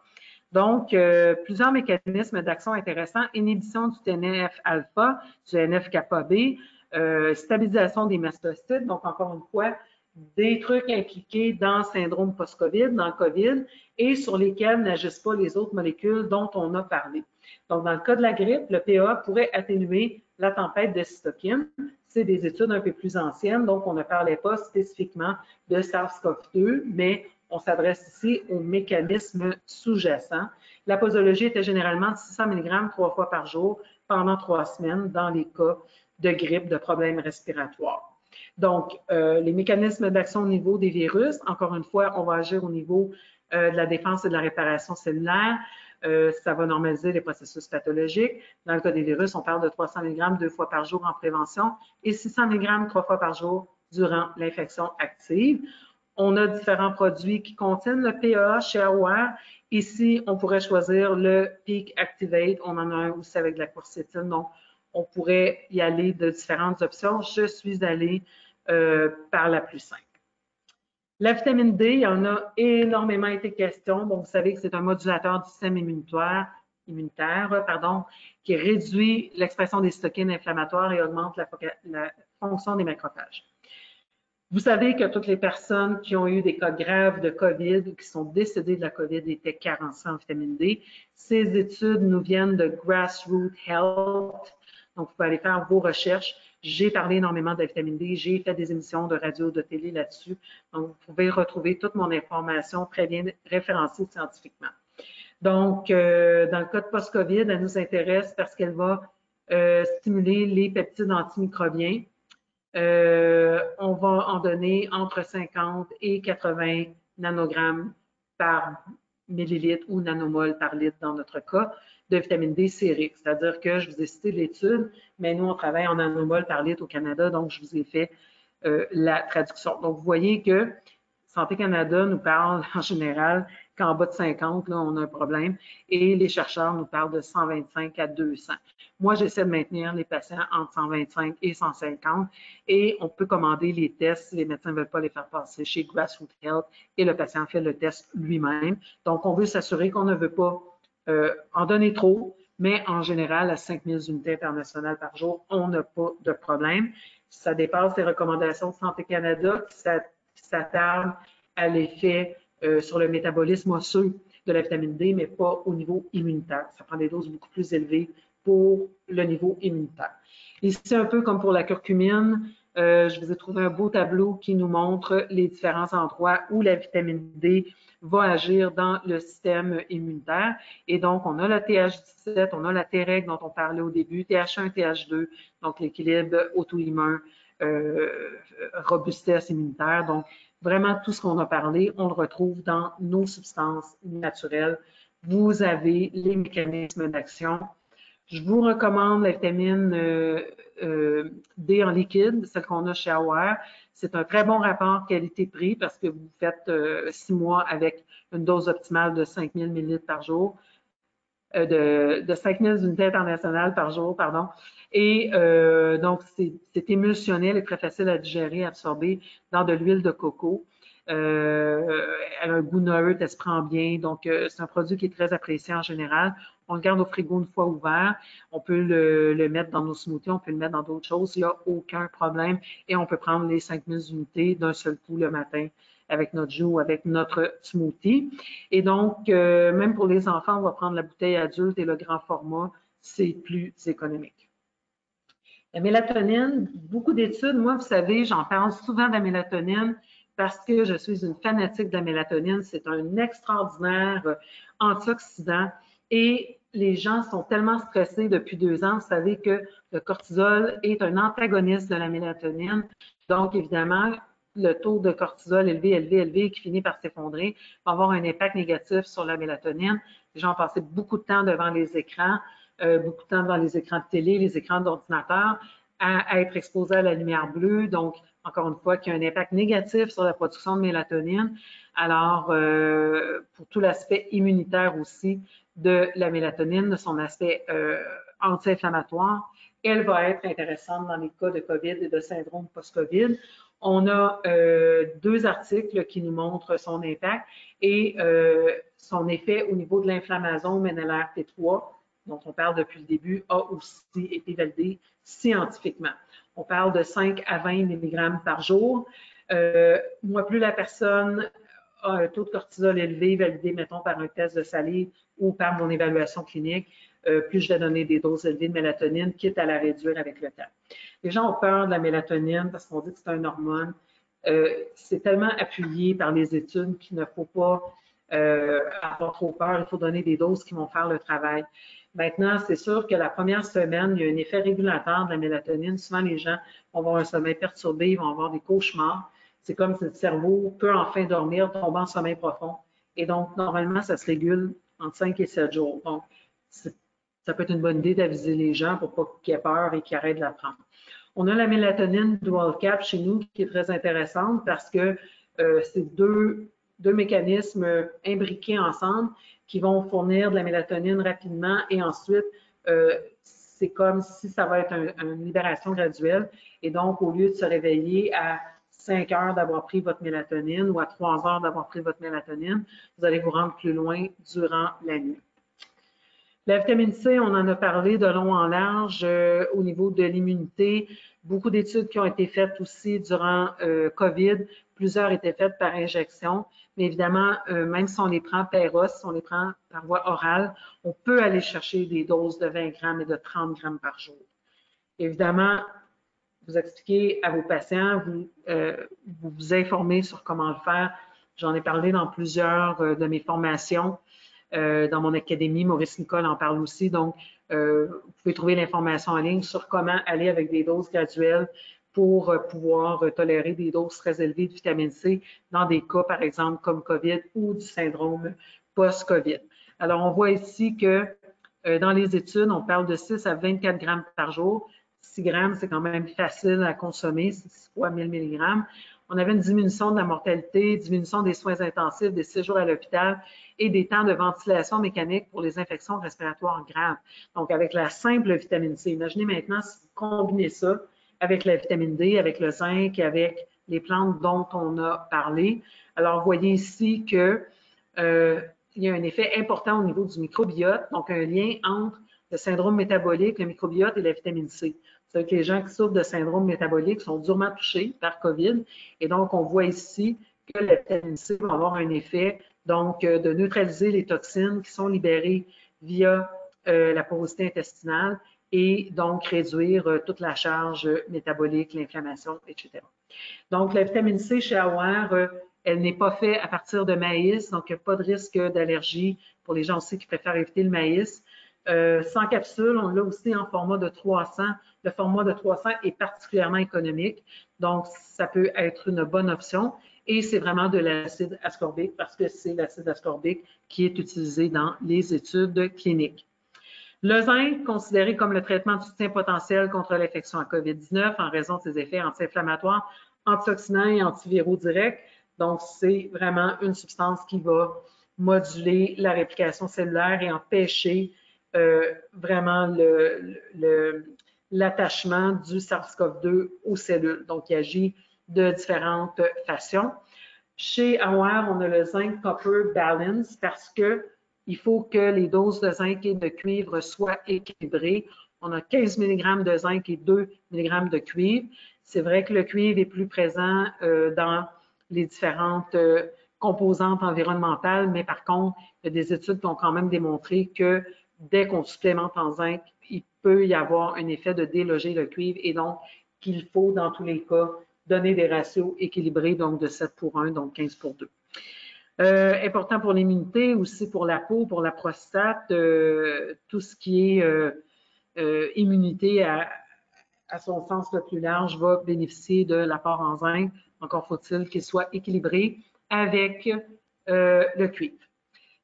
Donc, plusieurs mécanismes d'action intéressants, inhibition du TNF-alpha, du NF-kappa-B, stabilisation des mastocytes, donc encore une fois, des trucs impliqués dans le syndrome post-COVID, dans le COVID, et sur lesquels n'agissent pas les autres molécules dont on a parlé. Donc, dans le cas de la grippe, le PA pourrait atténuer la tempête de cytokines. C'est des études un peu plus anciennes, donc on ne parlait pas spécifiquement de SARS-CoV-2, mais on s'adresse ici aux mécanismes sous-jacents. La posologie était généralement de 600 mg 3 fois par jour pendant 3 semaines dans les cas de grippe, de problèmes respiratoires. Donc, les mécanismes d'action au niveau des virus, encore une fois, on va agir au niveau de la défense et de la réparation cellulaire. Ça va normaliser les processus pathologiques. Dans le cas des virus, on parle de 300 mg 2 fois par jour en prévention et 600 mg 3 fois par jour durant l'infection active. On a différents produits qui contiennent le PEA chez AWARE. Ici, on pourrait choisir le Peak Activate. On en a un aussi avec de la quercétine. Donc, on pourrait y aller de différentes options. Je suis allée par la plus simple. La vitamine D, il y en a énormément été question. Bon, vous savez que c'est un modulateur du système immunitaire, qui réduit l'expression des cytokines inflammatoires et augmente la fonction des macrophages. Vous savez que toutes les personnes qui ont eu des cas graves de COVID ou qui sont décédées de la COVID étaient carencées en vitamine D. Ces études nous viennent de Grassroots Health. Donc, vous pouvez aller faire vos recherches. J'ai parlé énormément de la vitamine D. J'ai fait des émissions de radio, de télé là-dessus. Donc, vous pouvez retrouver toute mon information très bien référencée scientifiquement. Donc, dans le cas de post-COVID, elle nous intéresse parce qu'elle va stimuler les peptides antimicrobiens. On va en donner entre 50 et 80 nanogrammes par millilitre ou nanomol par litre dans notre cas de vitamine D sérique. C'est-à-dire que je vous ai cité l'étude, mais nous, on travaille en nanomol par litre au Canada, donc je vous ai fait la traduction. Donc, vous voyez que Santé Canada nous parle en général qu'en bas de 50, là, on a un problème, et les chercheurs nous parlent de 125 à 200. Moi, j'essaie de maintenir les patients entre 125 et 150, et on peut commander les tests si les médecins ne veulent pas les faire passer chez Grassroots Health, et le patient fait le test lui-même. Donc, on veut s'assurer qu'on ne veut pas en donner trop, mais en général, à 5000 unités internationales par jour, on n'a pas de problème. Ça dépasse les recommandations de Santé Canada qui s'attardent à l'effet sur le métabolisme osseux de la vitamine D, mais pas au niveau immunitaire. Ça prend des doses beaucoup plus élevées pour le niveau immunitaire. Ici, un peu comme pour la curcumine, je vous ai trouvé un beau tableau qui nous montre les différents endroits où la vitamine D va agir dans le système immunitaire. Et donc, on a la TH17, on a la Treg dont on parlait au début, TH1, TH2, donc l'équilibre auto-immun, robustesse immunitaire. Donc, vraiment, tout ce qu'on a parlé, on le retrouve dans nos substances naturelles. Vous avez les mécanismes d'action. Je vous recommande la vitamine D en liquide, celle qu'on a chez AWARE. C'est un très bon rapport qualité-prix parce que vous faites 6 mois avec une dose optimale de 5000 ml par jour, de 5000 unités internationales par jour, pardon. Et donc, c'est émulsionnel et très facile à digérer, à absorber dans de l'huile de coco. Elle a un goût neutre, elle se prend bien. Donc, c'est un produit qui est très apprécié en général. On le garde au frigo une fois ouvert. On peut le mettre dans nos smoothies, on peut le mettre dans d'autres choses. Il n'y a aucun problème. Et on peut prendre les 5000 unités d'un seul coup le matin avec notre jus ou avec notre smoothie. Et donc, même pour les enfants, on va prendre la bouteille adulte et le grand format. C'est plus économique. La mélatonine, beaucoup d'études. Moi, vous savez, j'en parle souvent de la mélatonine parce que je suis une fanatique de la mélatonine. C'est un extraordinaire antioxydant et les gens sont tellement stressés depuis 2 ans. Vous savez que le cortisol est un antagoniste de la mélatonine. Donc, évidemment, le taux de cortisol élevé, qui finit par s'effondrer, va avoir un impact négatif sur la mélatonine. Les gens ont passé beaucoup de temps devant les écrans. beaucoup de temps dans les écrans de télé, les écrans d'ordinateur, à être exposé à la lumière bleue, donc encore une fois, qui a un impact négatif sur la production de mélatonine. Alors, pour tout l'aspect immunitaire aussi de la mélatonine, de son aspect anti-inflammatoire, elle va être intéressante dans les cas de COVID et de syndrome post-COVID. On a 2 articles qui nous montrent son impact et son effet au niveau de l'inflammasome NLRP3, dont on parle depuis le début, a aussi été validé scientifiquement. On parle de 5 à 20 mg par jour. Moi, plus la personne a un taux de cortisol élevé, validé, mettons, par un test de salive ou par mon évaluation clinique, plus je vais donner des doses élevées de mélatonine, quitte à la réduire avec le temps. Les gens ont peur de la mélatonine parce qu'on dit que c'est une hormone. C'est tellement appuyé par les études qu'il ne faut pas avoir trop peur. Il faut donner des doses qui vont faire le travail. Maintenant, c'est sûr que la première semaine, il y a un effet régulateur de la mélatonine. Souvent, les gens vont avoir un sommeil perturbé, ils vont avoir des cauchemars. C'est comme si le cerveau peut enfin dormir, tomber en sommeil profond. Et donc, normalement, ça se régule entre 5 et 7 jours. Donc, ça peut être une bonne idée d'aviser les gens pour pas qu'ils aient peur et qu'ils arrêtent de la prendre. On a la mélatonine dual cap chez nous qui est très intéressante parce que c'est deux mécanismes imbriqués ensemble qui vont fournir de la mélatonine rapidement et ensuite, c'est comme si ça va être une libération graduelle. Et donc, au lieu de se réveiller à 5 heures d'avoir pris votre mélatonine ou à 3 heures d'avoir pris votre mélatonine, vous allez vous rendre plus loin durant la nuit. La vitamine C, on en a parlé de long en large au niveau de l'immunité. Beaucoup d'études qui ont été faites aussi durant COVID. Plusieurs étaient faites par injection. Mais évidemment, même si on les prend par si on les prend par voie orale, on peut aller chercher des doses de 20 grammes et de 30 grammes par jour. Évidemment, vous expliquez à vos patients, vous informez sur comment le faire. J'en ai parlé dans plusieurs de mes formations. Dans mon académie, Maurice Nicole en parle aussi. Donc, vous pouvez trouver l'information en ligne sur comment aller avec des doses graduelles pour pouvoir tolérer des doses très élevées de vitamine C dans des cas, par exemple, comme COVID ou du syndrome post-COVID. Alors, on voit ici que dans les études, on parle de 6 à 24 grammes par jour. 6 grammes, c'est quand même facile à consommer, c'est 6 fois 1000 mg. On avait une diminution de la mortalité, diminution des soins intensifs, des séjours à l'hôpital et des temps de ventilation mécanique pour les infections respiratoires graves. Donc, avec la simple vitamine C. Imaginez maintenant si vous combinez ça avec la vitamine D, avec le zinc, avec les plantes dont on a parlé. Alors, vous voyez ici que il y a un effet important au niveau du microbiote, donc un lien entre le syndrome métabolique, le microbiote et la vitamine C. Vous savez que les gens qui souffrent de syndrome métabolique sont durement touchés par COVID. Et donc, on voit ici que la vitamine C va avoir un effet donc de neutraliser les toxines qui sont libérées via la porosité intestinale et donc réduire toute la charge métabolique, l'inflammation, etc. Donc, la vitamine C chez Aware, elle n'est pas faite à partir de maïs, donc il n'y a pas de risque d'allergie pour les gens aussi qui préfèrent éviter le maïs. Sans capsule, on l'a aussi en format de 300. Le format de 300 est particulièrement économique, donc ça peut être une bonne option. Et c'est vraiment de l'acide ascorbique parce que c'est l'acide ascorbique qui est utilisé dans les études cliniques. Le zinc, considéré comme le traitement de soutien potentiel contre l'infection à COVID-19 en raison de ses effets anti-inflammatoires, antioxydants et antiviraux directs. Donc, c'est vraiment une substance qui va moduler la réplication cellulaire et empêcher vraiment l'attachement du SARS-CoV-2 aux cellules. Donc, il agit de différentes façons. Chez Aware, on a le zinc copper balance parce que il faut que les doses de zinc et de cuivre soient équilibrées. On a 15 mg de zinc et 2 mg de cuivre. C'est vrai que le cuivre est plus présent dans les différentes composantes environnementales, mais par contre, il y a des études qui ont quand même démontré que dès qu'on supplémente en zinc, il peut y avoir un effet de déloger le cuivre et donc qu'il faut, dans tous les cas, donner des ratios équilibrés, donc de 7 pour 1, donc 15 pour 2. Important pour l'immunité, aussi pour la peau, pour la prostate, tout ce qui est immunité à son sens le plus large va bénéficier de l'apport en zinc. Encore faut-il qu'il soit équilibré avec le cuivre.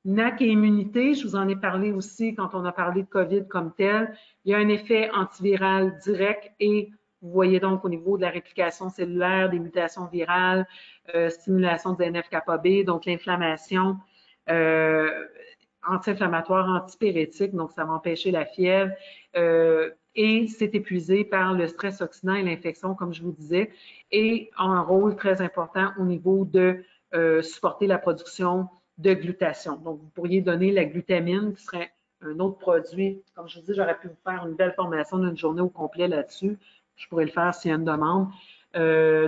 NAC et immunité, je vous en ai parlé aussi quand on a parlé de COVID comme tel. Il y a un effet antiviral direct et vous voyez donc au niveau de la réplication cellulaire, des mutations virales, stimulation du NF-kappa-B, donc l'inflammation anti-inflammatoire, antipyrétique, donc ça va empêcher la fièvre. Et c'est épuisé par le stress oxydant et l'infection, comme je vous disais, et a un rôle très important au niveau de supporter la production de glutation. Donc, vous pourriez donner la glutamine, qui serait un autre produit. Comme je vous dis, j'aurais pu vous faire une belle formation d'une journée au complet là-dessus. Je pourrais le faire s'il y a une demande.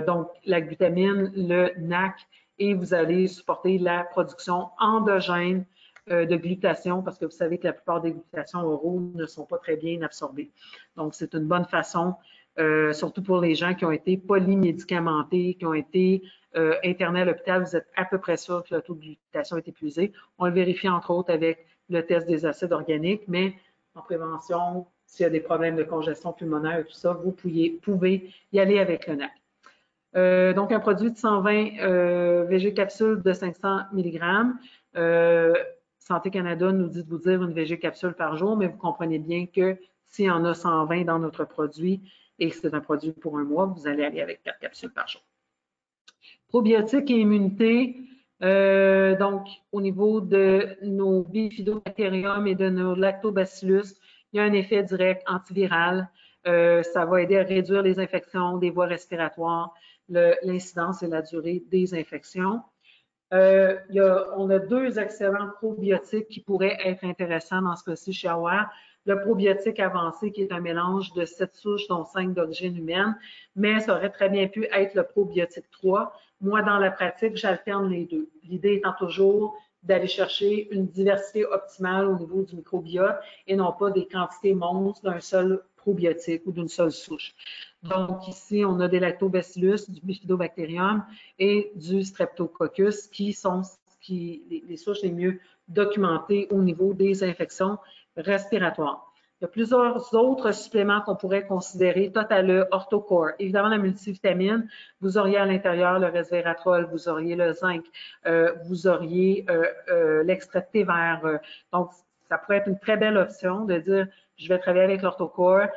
Donc, la glutamine, le NAC, et vous allez supporter la production endogène de glutation, parce que vous savez que la plupart des glutations oraux ne sont pas très bien absorbées. Donc, c'est une bonne façon, surtout pour les gens qui ont été polymédicamentés, qui ont été internés à l'hôpital, vous êtes à peu près sûr que le taux de glutation est épuisé. On le vérifie entre autres avec le test des acides organiques, mais en prévention, s'il y a des problèmes de congestion pulmonaire et tout ça, vous pouvez y aller avec le NAC. Donc, un produit de 120 VG capsules de 500 mg. Santé Canada nous dit de vous dire une VG capsule par jour, mais vous comprenez bien que s'il y en a 120 dans notre produit et que c'est un produit pour un mois, vous allez aller avec 4 capsules par jour. Probiotiques et immunité, donc au niveau de nos bifidobactérium et de nos lactobacillus, il y a un effet direct antiviral. Ça va aider à réduire les infections des voies respiratoires, l'incidence et la durée des infections. On a 2 excellents probiotiques qui pourraient être intéressants dans ce cas-ci chez Aware. Le probiotique avancé, qui est un mélange de 7 souches, dont 5 d'origine humaine, mais ça aurait très bien pu être le probiotique 3. Moi, dans la pratique, j'alterne les deux. L'idée étant toujours d'aller chercher une diversité optimale au niveau du microbiote et non pas des quantités monstres d'un seul probiotique ou d'une seule souche. Donc, ici, on a des lactobacillus, du bifidobacterium et du streptococcus qui sont les souches les mieux documentées au niveau des infections respiratoires. Il y a plusieurs autres suppléments qu'on pourrait considérer. Total, Orthocore. Évidemment, la multivitamine, vous auriez à l'intérieur le resveratrol, vous auriez le zinc, vous auriez l'extrait de thé vert. Donc, ça pourrait être une très belle option de dire, je vais travailler avec l'Orthocore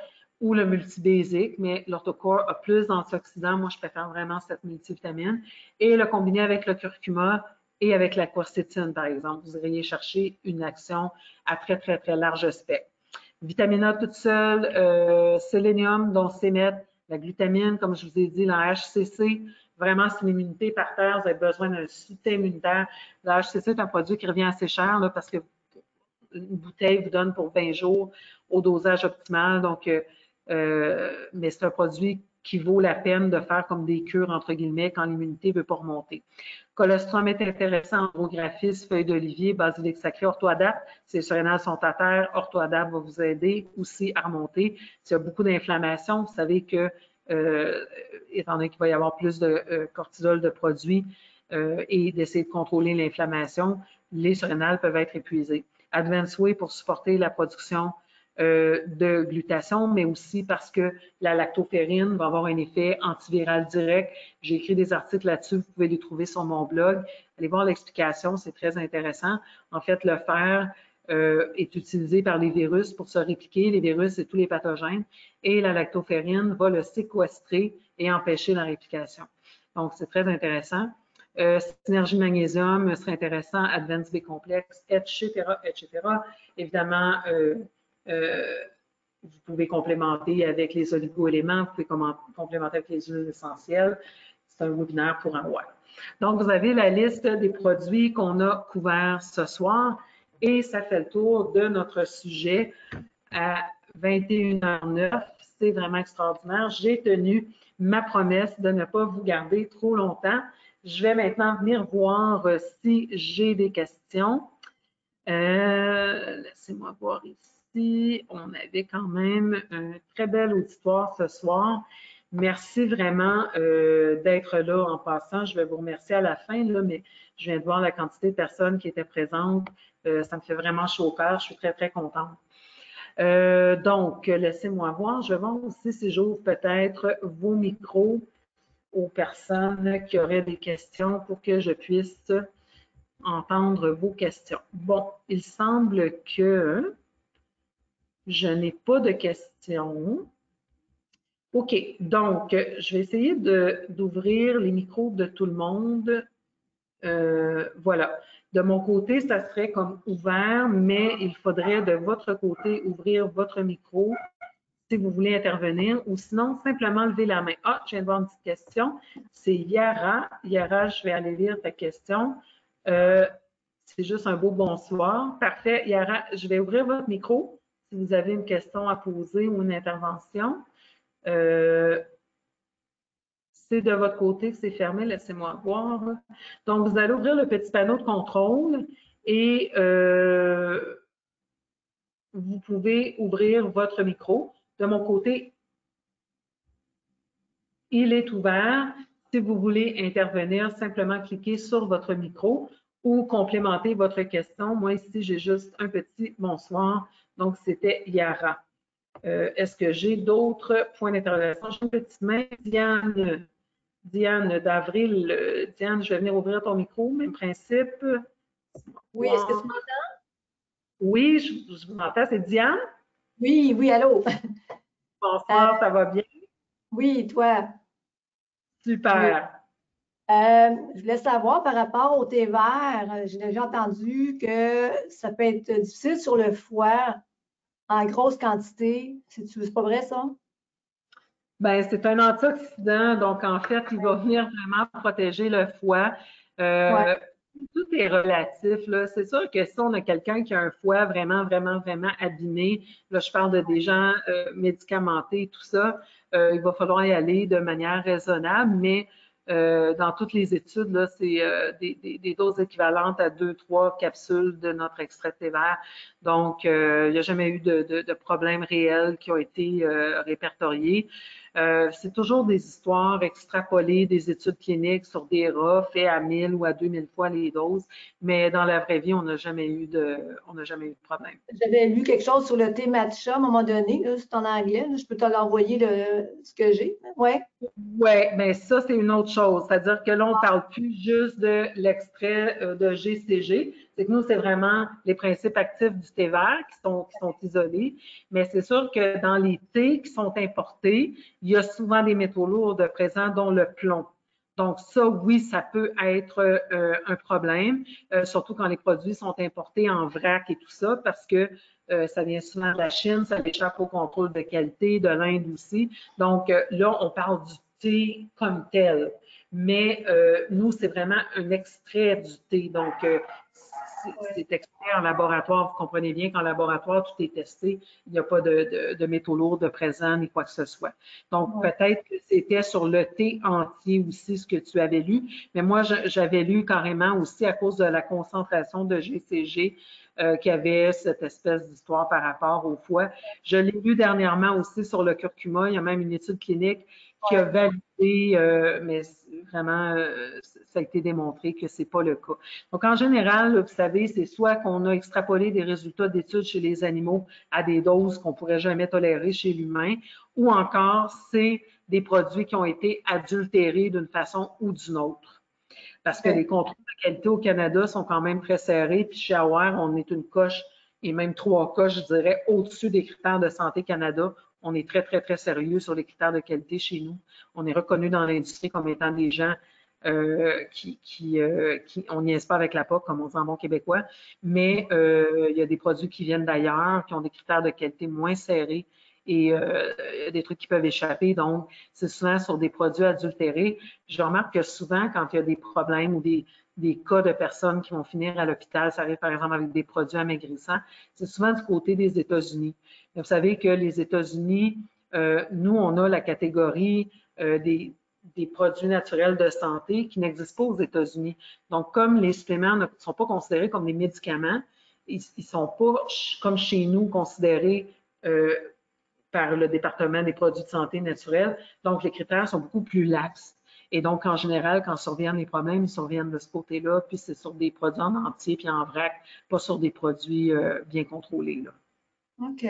ou le multibasique, mais l'Orthocore a plus d'antioxydants. Moi, je préfère vraiment cette multivitamine. Et le combiner avec le curcuma et avec la quercétine, par exemple. Vous iriez chercher une action à très, très, très large spectre. Vitamine A toute seule, sélénium, dont CMET, la glutamine, comme je vous ai dit, la HCC. Vraiment, si l'immunité par terre, vous avez besoin d'un soutien immunitaire. La HCC est un produit qui revient assez cher là, parce que une bouteille vous donne pour 20 jours au dosage optimal. Donc, mais c'est un produit qui vaut la peine de faire comme des cures, entre guillemets, quand l'immunité ne veut pas remonter. Colostrum est intéressant, andrographis, feuille d'olivier, basilic sacré, orthoadapt. Si les surrénales sont à terre, orthoadapt va vous aider aussi à remonter. S'il y a beaucoup d'inflammation, vous savez que, étant donné qu'il va y avoir plus de cortisol de produit et d'essayer de contrôler l'inflammation, les surrénales peuvent être épuisées. Advance Whey pour supporter la production de glutation, mais aussi parce que la lactoferrine va avoir un effet antiviral direct. J'ai écrit des articles là-dessus, vous pouvez les trouver sur mon blog. Allez voir l'explication, c'est très intéressant. En fait, le fer est utilisé par les virus pour se répliquer, les virus et tous les pathogènes, et la lactoferrine va le séquestrer et empêcher la réplication. Donc, c'est très intéressant. Synergie magnésium serait intéressant, Advance B complexe, etc., etc. Évidemment, vous pouvez complémenter avec les oligo-éléments, vous pouvez complémenter avec les huiles essentielles. C'est un webinaire pour un web. Donc, vous avez la liste des produits qu'on a couverts ce soir et ça fait le tour de notre sujet à 21h09. C'est vraiment extraordinaire. J'ai tenu ma promesse de ne pas vous garder trop longtemps. Je vais maintenant venir voir si j'ai des questions. Laissez-moi voir ici. On avait quand même un très bel auditoire ce soir. Merci vraiment d'être là en passant. Je vais vous remercier à la fin, là, mais je viens de voir la quantité de personnes qui étaient présentes. Ça me fait vraiment chaud au cœur. Je suis très, très contente. Donc, laissez-moi voir. Je vais voir aussi si j'ouvre peut-être vos micros aux personnes qui auraient des questions pour que je puisse entendre vos questions. Bon, il semble que je n'ai pas de questions. OK, donc, je vais essayer d'ouvrir les micros de tout le monde. Voilà. De mon côté, ça serait comme ouvert, mais il faudrait de votre côté ouvrir votre micro si vous voulez intervenir, ou sinon, simplement lever la main. Ah, je viens de voir une petite question. C'est Yara. Yara, je vais aller lire ta question. C'est juste un beau bonsoir. Parfait. Yara, je vais ouvrir votre micro si vous avez une question à poser ou une intervention. C'est de votre côté que c'est fermé, laissez-moi voir. Donc, vous allez ouvrir le petit panneau de contrôle et vous pouvez ouvrir votre micro. De mon côté, il est ouvert. Si vous voulez intervenir, simplement cliquez sur votre micro ou complémenter votre question. Moi, ici, j'ai juste un petit bonsoir. Donc, c'était Yara. Est-ce que j'ai d'autres points d'interrogation? J'ai une petite main. Diane d'Avril. Diane, je vais venir ouvrir ton micro. Même principe. Oui, est-ce que tu m'entends? Oui, je vous entends. C'est Diane? Oui, oui, allô? Bonsoir, ça va bien? Oui, toi? Super. Je voulais savoir par rapport au thé vert, j'ai déjà entendu que ça peut être difficile sur le foie en grosse quantité. C'est pas vrai, ça? Ben, c'est un antioxydant, donc en fait, il va venir vraiment protéger le foie. Ouais. Euh, Tout est relatif, là. C'est sûr que si on a quelqu'un qui a un foie vraiment, vraiment, vraiment abîmé, là, je parle de des gens médicamentés, tout ça, il va falloir y aller de manière raisonnable, mais dans toutes les études, là, c'est des doses équivalentes à 2, 3 capsules de notre extrait de thé vert. Donc, il n'y a jamais eu de problèmes réels qui ont été répertoriés. C'est toujours des histoires extrapolées des études cliniques sur des rats faits à 1000 ou à 2000 fois les doses, mais dans la vraie vie, on n'a jamais eu de problème. J'avais lu quelque chose sur le thé matcha à un moment donné, là, c'est en anglais, là, je peux te l'envoyer ce que j'ai. Oui. Oui, mais ça, c'est une autre chose. C'est-à-dire que là, on ne parle plus juste de l'extrait de GCG. C'est que nous, c'est vraiment les principes actifs du thé vert qui sont isolés. Mais c'est sûr que dans les thés qui sont importés, il y a souvent des métaux lourds présents, dont le plomb. Donc ça, oui, ça peut être un problème, surtout quand les produits sont importés en vrac et tout ça, parce que ça vient souvent de la Chine, ça échappe au contrôle de qualité, de l'Inde aussi. Donc là, on parle du thé comme tel. Mais nous, c'est vraiment un extrait du thé. Donc, c'est extrait en laboratoire. Vous comprenez bien qu'en laboratoire, tout est testé. Il n'y a pas de métaux lourds de présent ni quoi que ce soit. Donc, peut-être que c'était sur le thé entier aussi ce que tu avais lu. Mais moi, j'avais lu carrément aussi à cause de la concentration de GCG qui avait cette espèce d'histoire par rapport au foie. Je l'ai lu dernièrement aussi sur le curcuma. Il y a même une étude clinique qui a validé, mais vraiment, ça a été démontré que ce n'est pas le cas. Donc, en général, vous savez, c'est soit qu'on a extrapolé des résultats d'études chez les animaux à des doses qu'on ne pourrait jamais tolérer chez l'humain, ou encore, c'est des produits qui ont été adultérés d'une façon ou d'une autre. Parce que les contrôles de qualité au Canada sont quand même très serrés, puis chez Aware, on est une coche, et même 3 coches, je dirais, au-dessus des critères de Santé Canada. On est très, très, très sérieux sur les critères de qualité chez nous. On est reconnu dans l'industrie comme étant des gens on niaise pas avec la POC, comme on dit en bon québécois, mais il y a des produits qui viennent d'ailleurs, qui ont des critères de qualité moins serrés et des trucs qui peuvent échapper. Donc, c'est souvent sur des produits adultérés. Je remarque que souvent, quand il y a des problèmes ou des cas de personnes qui vont finir à l'hôpital, ça arrive par exemple avec des produits amaigrissants, c'est souvent du côté des États-Unis. Vous savez que les États-Unis, nous, on a la catégorie des produits naturels de santé qui n'existent pas aux États-Unis. Donc, comme les suppléments ne sont pas considérés comme des médicaments, ils ne sont pas, comme chez nous, considérés par le département des produits de santé naturels. Donc, les critères sont beaucoup plus laxes. Et donc, en général, quand surviennent les problèmes, ils surviennent de ce côté-là, puis c'est sur des produits en entier puis en vrac, pas sur des produits bien contrôlés. Là. OK.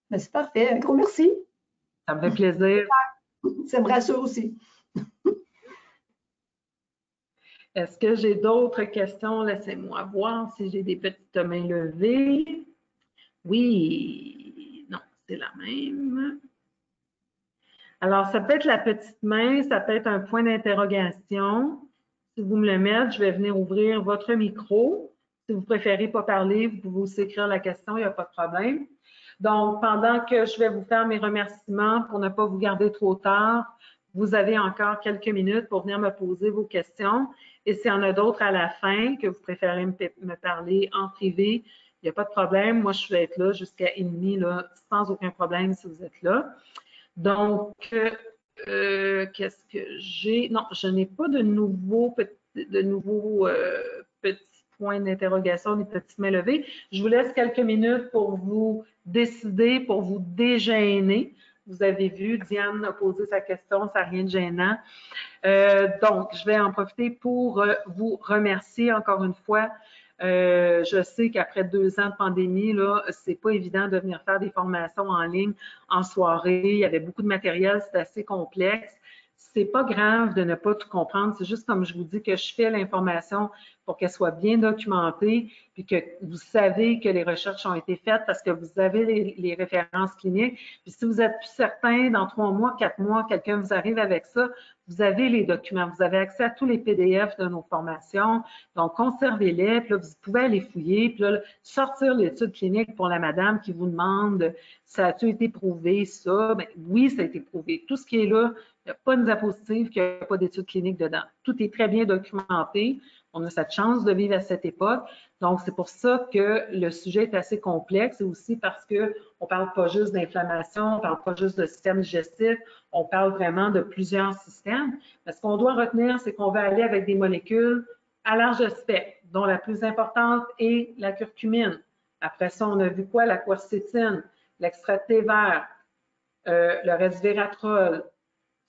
Ben, c'est parfait. Un gros merci. Ça me fait plaisir. Ça me rassure aussi. Est-ce que j'ai d'autres questions? Laissez-moi voir si j'ai des petites mains levées. Oui, non, c'est la même. Alors, ça peut être la petite main, ça peut être un point d'interrogation. Si vous me le mettez, je vais venir ouvrir votre micro. Si vous préférez pas parler, vous pouvez aussi écrire la question, il n'y a pas de problème. Donc, pendant que je vais vous faire mes remerciements pour ne pas vous garder trop tard, vous avez encore quelques minutes pour venir me poser vos questions. Et s'il y en a d'autres à la fin que vous préférez me parler en privé, il n'y a pas de problème. Moi, je vais être là jusqu'à 1h30 là, sans aucun problème si vous êtes là. Donc, qu'est-ce que j'ai? Non, je n'ai pas de nouveaux petits points d'interrogation, des petites mains levées. Je vous laisse quelques minutes pour vous décider, pour vous dégêner. Vous avez vu, Diane a posé sa question, ça n'a rien de gênant. Donc, je vais en profiter pour vous remercier encore une fois. Je sais qu'après 2 ans de pandémie, là, c'est pas évident de venir faire des formations en ligne en soirée. Il y avait beaucoup de matériel, c'est assez complexe. C'est pas grave de ne pas tout comprendre. C'est juste comme je vous dis que je fais l'information pour qu'elle soit bien documentée, puis que vous savez que les recherches ont été faites parce que vous avez les références cliniques. Puis si vous êtes plus certain, dans 3 mois, 4 mois, quelqu'un vous arrive avec ça, vous avez les documents, vous avez accès à tous les PDF de nos formations. Donc, conservez-les, puis là, vous pouvez aller fouiller, puis là, sortir l'étude clinique pour la madame qui vous demande ça a-t-il été prouvé, ça? Bien, oui, ça a été prouvé. Tout ce qui est là, il n'y a pas de diapositive, il n'y a pas d'étude clinique dedans. Tout est très bien documenté. On a cette chance de vivre à cette époque. Donc, c'est pour ça que le sujet est assez complexe et aussi parce qu'on ne parle pas juste d'inflammation, on ne parle pas juste de système digestif, on parle vraiment de plusieurs systèmes. Mais ce qu'on doit retenir, c'est qu'on va aller avec des molécules à large spectre, dont la plus importante est la curcumine. Après ça, on a vu quoi? La quercétine, l'extrait de thé vert, le resveratrol.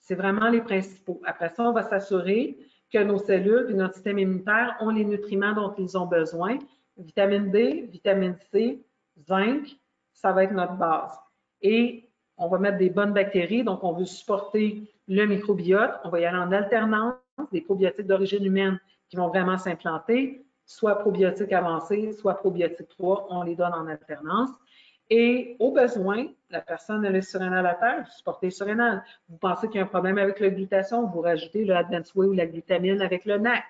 C'est vraiment les principaux. Après ça, on va s'assurer que nos cellules et notre système immunitaire ont les nutriments dont ils ont besoin. Vitamine D, vitamine C, zinc, ça va être notre base. Et on va mettre des bonnes bactéries, donc on veut supporter le microbiote. On va y aller en alternance, des probiotiques d'origine humaine qui vont vraiment s'implanter, soit probiotiques avancés, soit probiotiques 3, on les donne en alternance. Et au besoin, la personne a le surrénal à terre, vous supportez le surrénal. Vous pensez qu'il y a un problème avec la glutation, vous rajoutez le Advanced Whey ou la glutamine avec le NAC.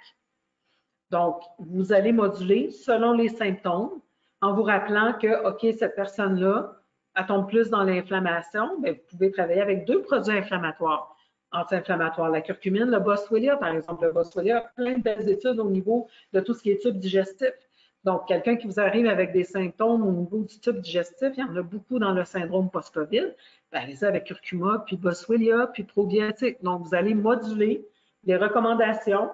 Donc, vous allez moduler selon les symptômes en vous rappelant que, OK, cette personne-là, elle tombe plus dans l'inflammation, bien, vous pouvez travailler avec 2 produits inflammatoires, anti-inflammatoires. La curcumine, le Boswellia, par exemple. Le Boswellia a plein de belles études au niveau de tout ce qui est tube digestif. Donc, quelqu'un qui vous arrive avec des symptômes au niveau du tube digestif, il y en a beaucoup dans le syndrome post-COVID, bien, allez-y avec curcuma, puis Boswellia, puis probiotiques. Donc, vous allez moduler les recommandations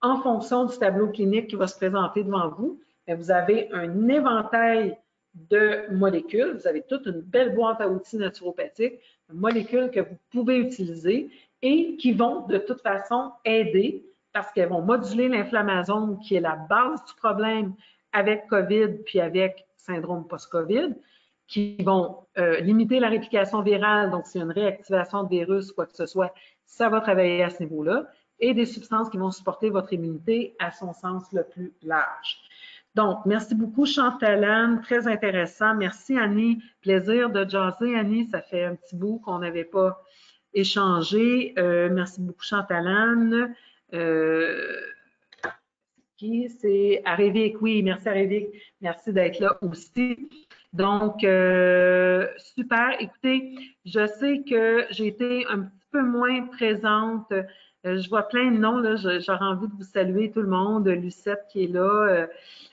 en fonction du tableau clinique qui va se présenter devant vous. Bien, vous avez un éventail de molécules. Vous avez toute une belle boîte à outils naturopathiques, de molécules que vous pouvez utiliser et qui vont de toute façon aider parce qu'elles vont moduler l'inflammation qui est la base du problème avec COVID puis avec syndrome post-COVID, qui vont limiter la réplication virale. Donc, s'il y a une réactivation de virus, quoi que ce soit, ça va travailler à ce niveau-là. Et des substances qui vont supporter votre immunité à son sens le plus large. Donc, merci beaucoup, Chantal-Anne, très intéressant. Merci, Annie. Plaisir de jaser, Annie. Ça fait un petit bout qu'on n'avait pas échangé. Merci beaucoup, Chantal-Anne. C'est Arévic, oui, merci Arévic. Merci d'être là aussi. Donc, super. Écoutez, je sais que j'ai été un petit peu moins présente. Je vois plein de noms, là. J'aurais envie de vous saluer tout le monde. Lucette qui est là,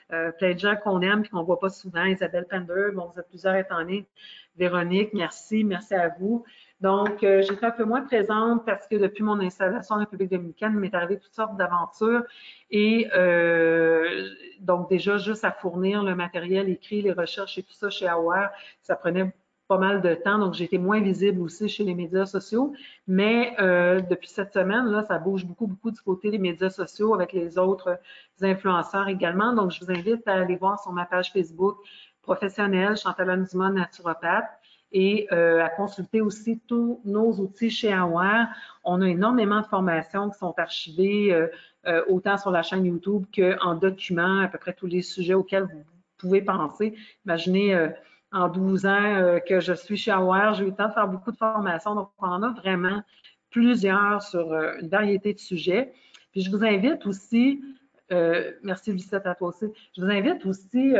plein de gens qu'on aime et qu'on ne voit pas souvent. Isabelle Pender, bon, vous êtes plusieurs étant donné. Véronique, merci, merci à vous. Donc, j'étais un peu moins présente parce que depuis mon installation en République dominicaine, il m'est arrivé toutes sortes d'aventures. Et donc, déjà, juste à fournir le matériel écrit, les recherches et tout ça chez Aware, ça prenait pas mal de temps. Donc, j'étais moins visible aussi chez les médias sociaux. Mais depuis cette semaine, là, ça bouge beaucoup, beaucoup du côté des médias sociaux avec les autres influenceurs également. Donc, je vous invite à aller voir sur ma page Facebook professionnelle, Chantal-Anne Dumas, naturopathe. et à consulter aussi tous nos outils chez Aware. On a énormément de formations qui sont archivées autant sur la chaîne YouTube qu'en documents, à peu près tous les sujets auxquels vous pouvez penser. Imaginez, en 12 ans que je suis chez Aware, j'ai eu le temps de faire beaucoup de formations, donc on en a vraiment plusieurs sur une variété de sujets. Puis je vous invite aussi, merci Lucette à toi aussi, je vous invite aussi,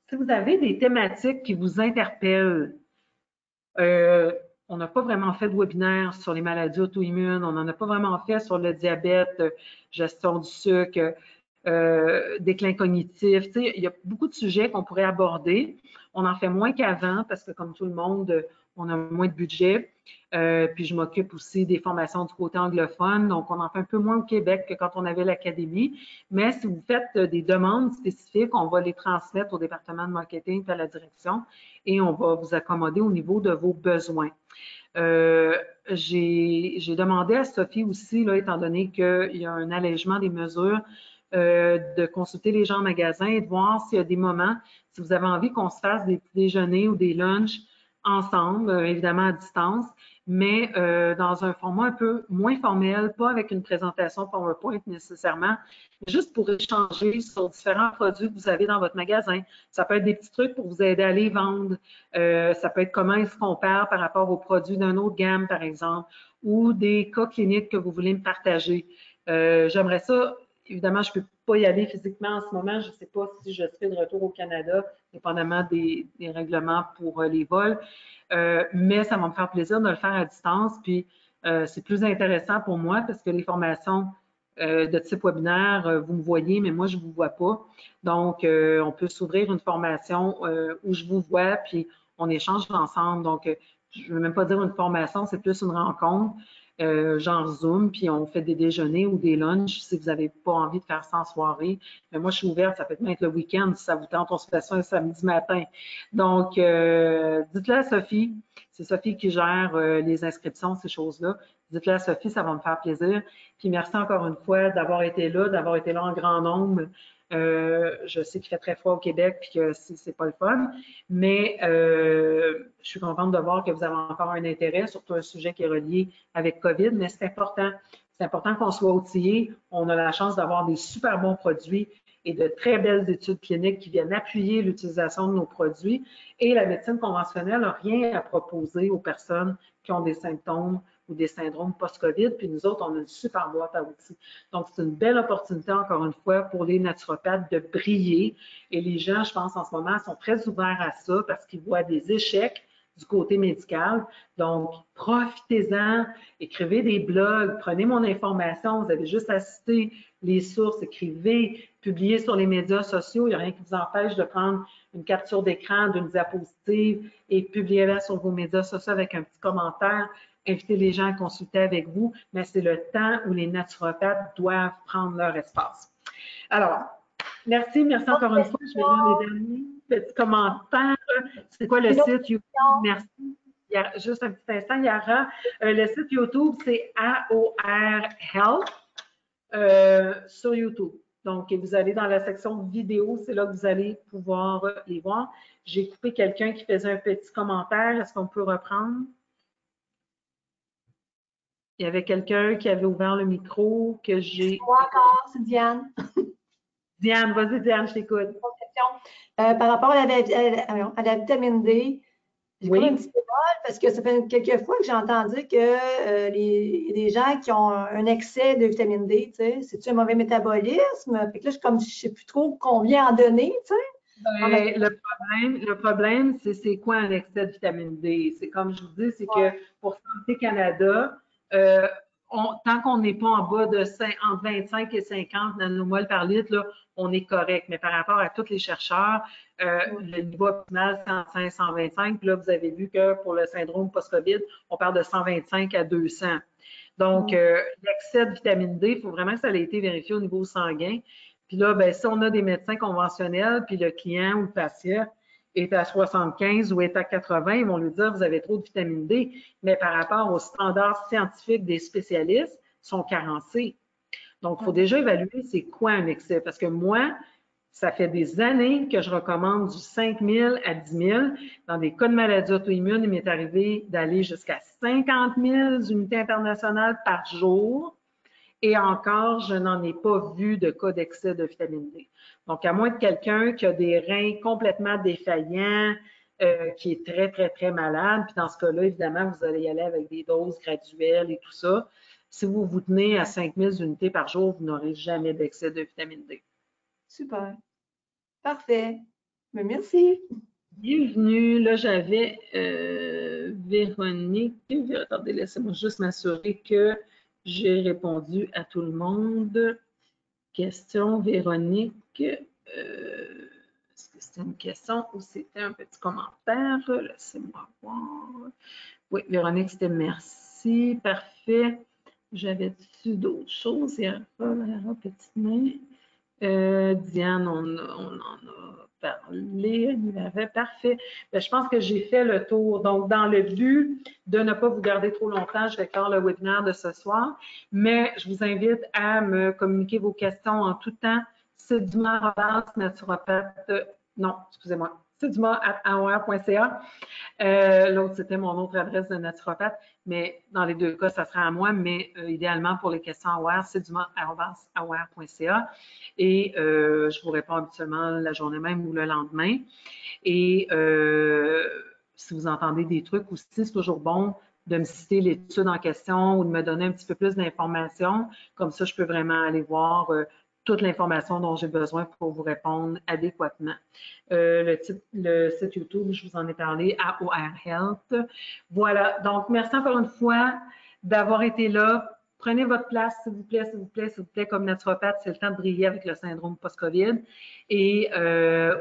si vous avez des thématiques qui vous interpellent, on n'a pas vraiment fait de webinaire sur les maladies auto-immunes, on n'en a pas vraiment fait sur le diabète, gestion du sucre, déclin cognitif. Tu sais, il y a beaucoup de sujets qu'on pourrait aborder. On en fait moins qu'avant parce que, comme tout le monde, on a moins de budget. Puis je m'occupe aussi des formations du côté anglophone, donc on en fait un peu moins au Québec que quand on avait l'académie. Mais si vous faites des demandes spécifiques, on va les transmettre au département de marketing et à la direction et on va vous accommoder au niveau de vos besoins. J'ai demandé à Sophie aussi, là, étant donné qu'il y a un allègement des mesures, de consulter les gens en magasin et de voir s'il y a des moments, si vous avez envie qu'on se fasse des petits déjeuners ou des lunchs ensemble, évidemment à distance, mais dans un format un peu moins formel, pas avec une présentation PowerPoint nécessairement, mais juste pour échanger sur différents produits que vous avez dans votre magasin. Ça peut être des petits trucs pour vous aider à les vendre. Ça peut être comment ils se comparent par rapport aux produits d'une autre gamme, par exemple, ou des cas cliniques que vous voulez me partager. J'aimerais ça. Évidemment, je ne peux pas y aller physiquement en ce moment. Je ne sais pas si je serai de retour au Canada, dépendamment des règlements pour les vols. Mais ça va me faire plaisir de le faire à distance. Puis, c'est plus intéressant pour moi parce que les formations de type webinaire, vous me voyez, mais moi, je ne vous vois pas. Donc, on peut s'ouvrir une formation où je vous vois, puis on échange ensemble. Donc, je ne veux même pas dire une formation, c'est plus une rencontre. Genre Zoom, puis on fait des déjeuners ou des lunchs si vous n'avez pas envie de faire ça en soirée. Mais moi, je suis ouverte, ça peut même être le week-end si ça vous tente, on se fait ça un samedi matin. Donc, dites-le à Sophie. C'est Sophie qui gère les inscriptions, ces choses-là. Dites-le à Sophie, ça va me faire plaisir. Puis merci encore une fois d'avoir été là en grand nombre. Je sais qu'il fait très froid au Québec puis que c'est pas le fun, mais je suis contente de voir que vous avez encore un intérêt, surtout un sujet qui est relié avec COVID, mais c'est important. C'est important qu'on soit outillés. On a la chance d'avoir des super bons produits et de très belles études cliniques qui viennent appuyer l'utilisation de nos produits. Et la médecine conventionnelle n'a rien à proposer aux personnes qui ont des symptômes ou des syndromes post-COVID. Puis nous autres, on a une super boîte à outils. Donc, c'est une belle opportunité, encore une fois, pour les naturopathes de briller. Et les gens, je pense, en ce moment, sont très ouverts à ça parce qu'ils voient des échecs du côté médical. Donc, profitez-en, écrivez des blogs, prenez mon information, vous avez juste à citer les sources, écrivez, publiez sur les médias sociaux. Il n'y a rien qui vous empêche de prendre une capture d'écran d'une diapositive et publiez-la sur vos médias sociaux avec un petit commentaire. Invitez les gens à consulter avec vous, mais c'est le temps où les naturopathes doivent prendre leur espace. Alors, merci encore une fois. Je vais voir les derniers petits commentaires. C'est quoi le site YouTube? Merci. Juste un petit instant, Yara. Le site YouTube, c'est AOR Health sur YouTube. Donc, vous allez dans la section vidéo, c'est là que vous allez pouvoir les voir. J'ai coupé quelqu'un qui faisait un petit commentaire. Est-ce qu'on peut reprendre? Il y avait quelqu'un qui avait ouvert le micro que j'ai. Moi encore, c'est Diane. Diane, vas-y, Diane, je t'écoute. Par rapport à la vitamine D, j'ai comme un petit peu mal parce que ça fait quelques fois que j'ai entendu que les gens qui ont un excès de vitamine D, tu sais, c'est-tu un mauvais métabolisme? Fait que là, je ne sais plus trop combien en donner, tu sais. Ben, le problème, c'est quoi un excès de vitamine D? C'est comme je vous dis, c'est que pour Santé Canada, tant qu'on n'est pas en bas de entre 25 et 50 nanomoles par litre, là, on est correct. Mais par rapport à tous les chercheurs, le niveau optimal, c'est entre 100 et 125. Puis là, vous avez vu que pour le syndrome post-COVID, on parle de 125 à 200. Donc, l'excès de vitamine D, il faut vraiment que ça ait été vérifié au niveau sanguin. Puis là, ben, si on a des médecins conventionnels, puis le client ou le patient est à 75 ou est à 80, ils vont lui dire, vous avez trop de vitamine D. Mais par rapport aux standards scientifiques des spécialistes, ils sont carencés. Donc, il faut déjà évaluer c'est quoi un excès. Parce que moi, Ça fait des années que je recommande du 5 000 à 10 000. Dans des cas de maladies auto-immunes, il m'est arrivé d'aller jusqu'à 50 000 unités internationales par jour. Et encore, je n'en ai pas vu de cas d'excès de vitamine D. Donc, à moins de quelqu'un qui a des reins complètement défaillants, qui est très, très, très malade, puis dans ce cas-là, évidemment, vous allez y aller avec des doses graduelles et tout ça. Si vous vous tenez à 5 000 unités par jour, vous n'aurez jamais d'excès de vitamine D. Super. Parfait. Mais merci. Bienvenue. Là, j'avais Véronique. Attendez, laissez-moi juste m'assurer que j'ai répondu à tout le monde. Question, Véronique. Est-ce que c'était une question ou c'était un petit commentaire? Laissez-moi voir. Oui, Véronique, c'était merci. Parfait. J'avais-tu d'autres choses? Petite main. Diane, on en a parlé, elle avait parfait. Bien, je pense que j'ai fait le tour. Donc, dans le but de ne pas vous garder trop longtemps, je vais faire le webinaire de ce soir, mais je vous invite à me communiquer vos questions en tout temps. C'est du naturopathe, non, excusez-moi, c'est du@aware.ca. L'autre, c'était mon autre adresse de naturopathe, mais dans les deux cas, ça sera à moi, mais idéalement pour les questions AWARE, c'est du@aware.ca et je vous réponds habituellement la journée même ou le lendemain. Et si vous entendez des trucs aussi, c'est toujours bon de me citer l'étude en question ou de me donner un petit peu plus d'informations. Comme ça, je peux vraiment aller voir toute l'information dont j'ai besoin pour vous répondre adéquatement. Le site YouTube, je vous en ai parlé, AOR Health. Voilà, donc merci encore une fois d'avoir été là. Prenez votre place, s'il vous plaît, s'il vous plaît, s'il vous plaît, comme naturopathe, c'est le temps de briller avec le syndrome post-COVID et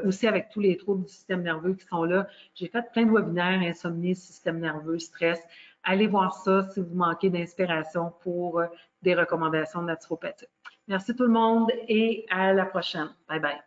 aussi avec tous les troubles du système nerveux qui sont là. J'ai fait plein de webinaires, insomnie, système nerveux, stress. Allez voir ça si vous manquez d'inspiration pour des recommandations de naturopathie. Merci tout le monde et à la prochaine. Bye bye.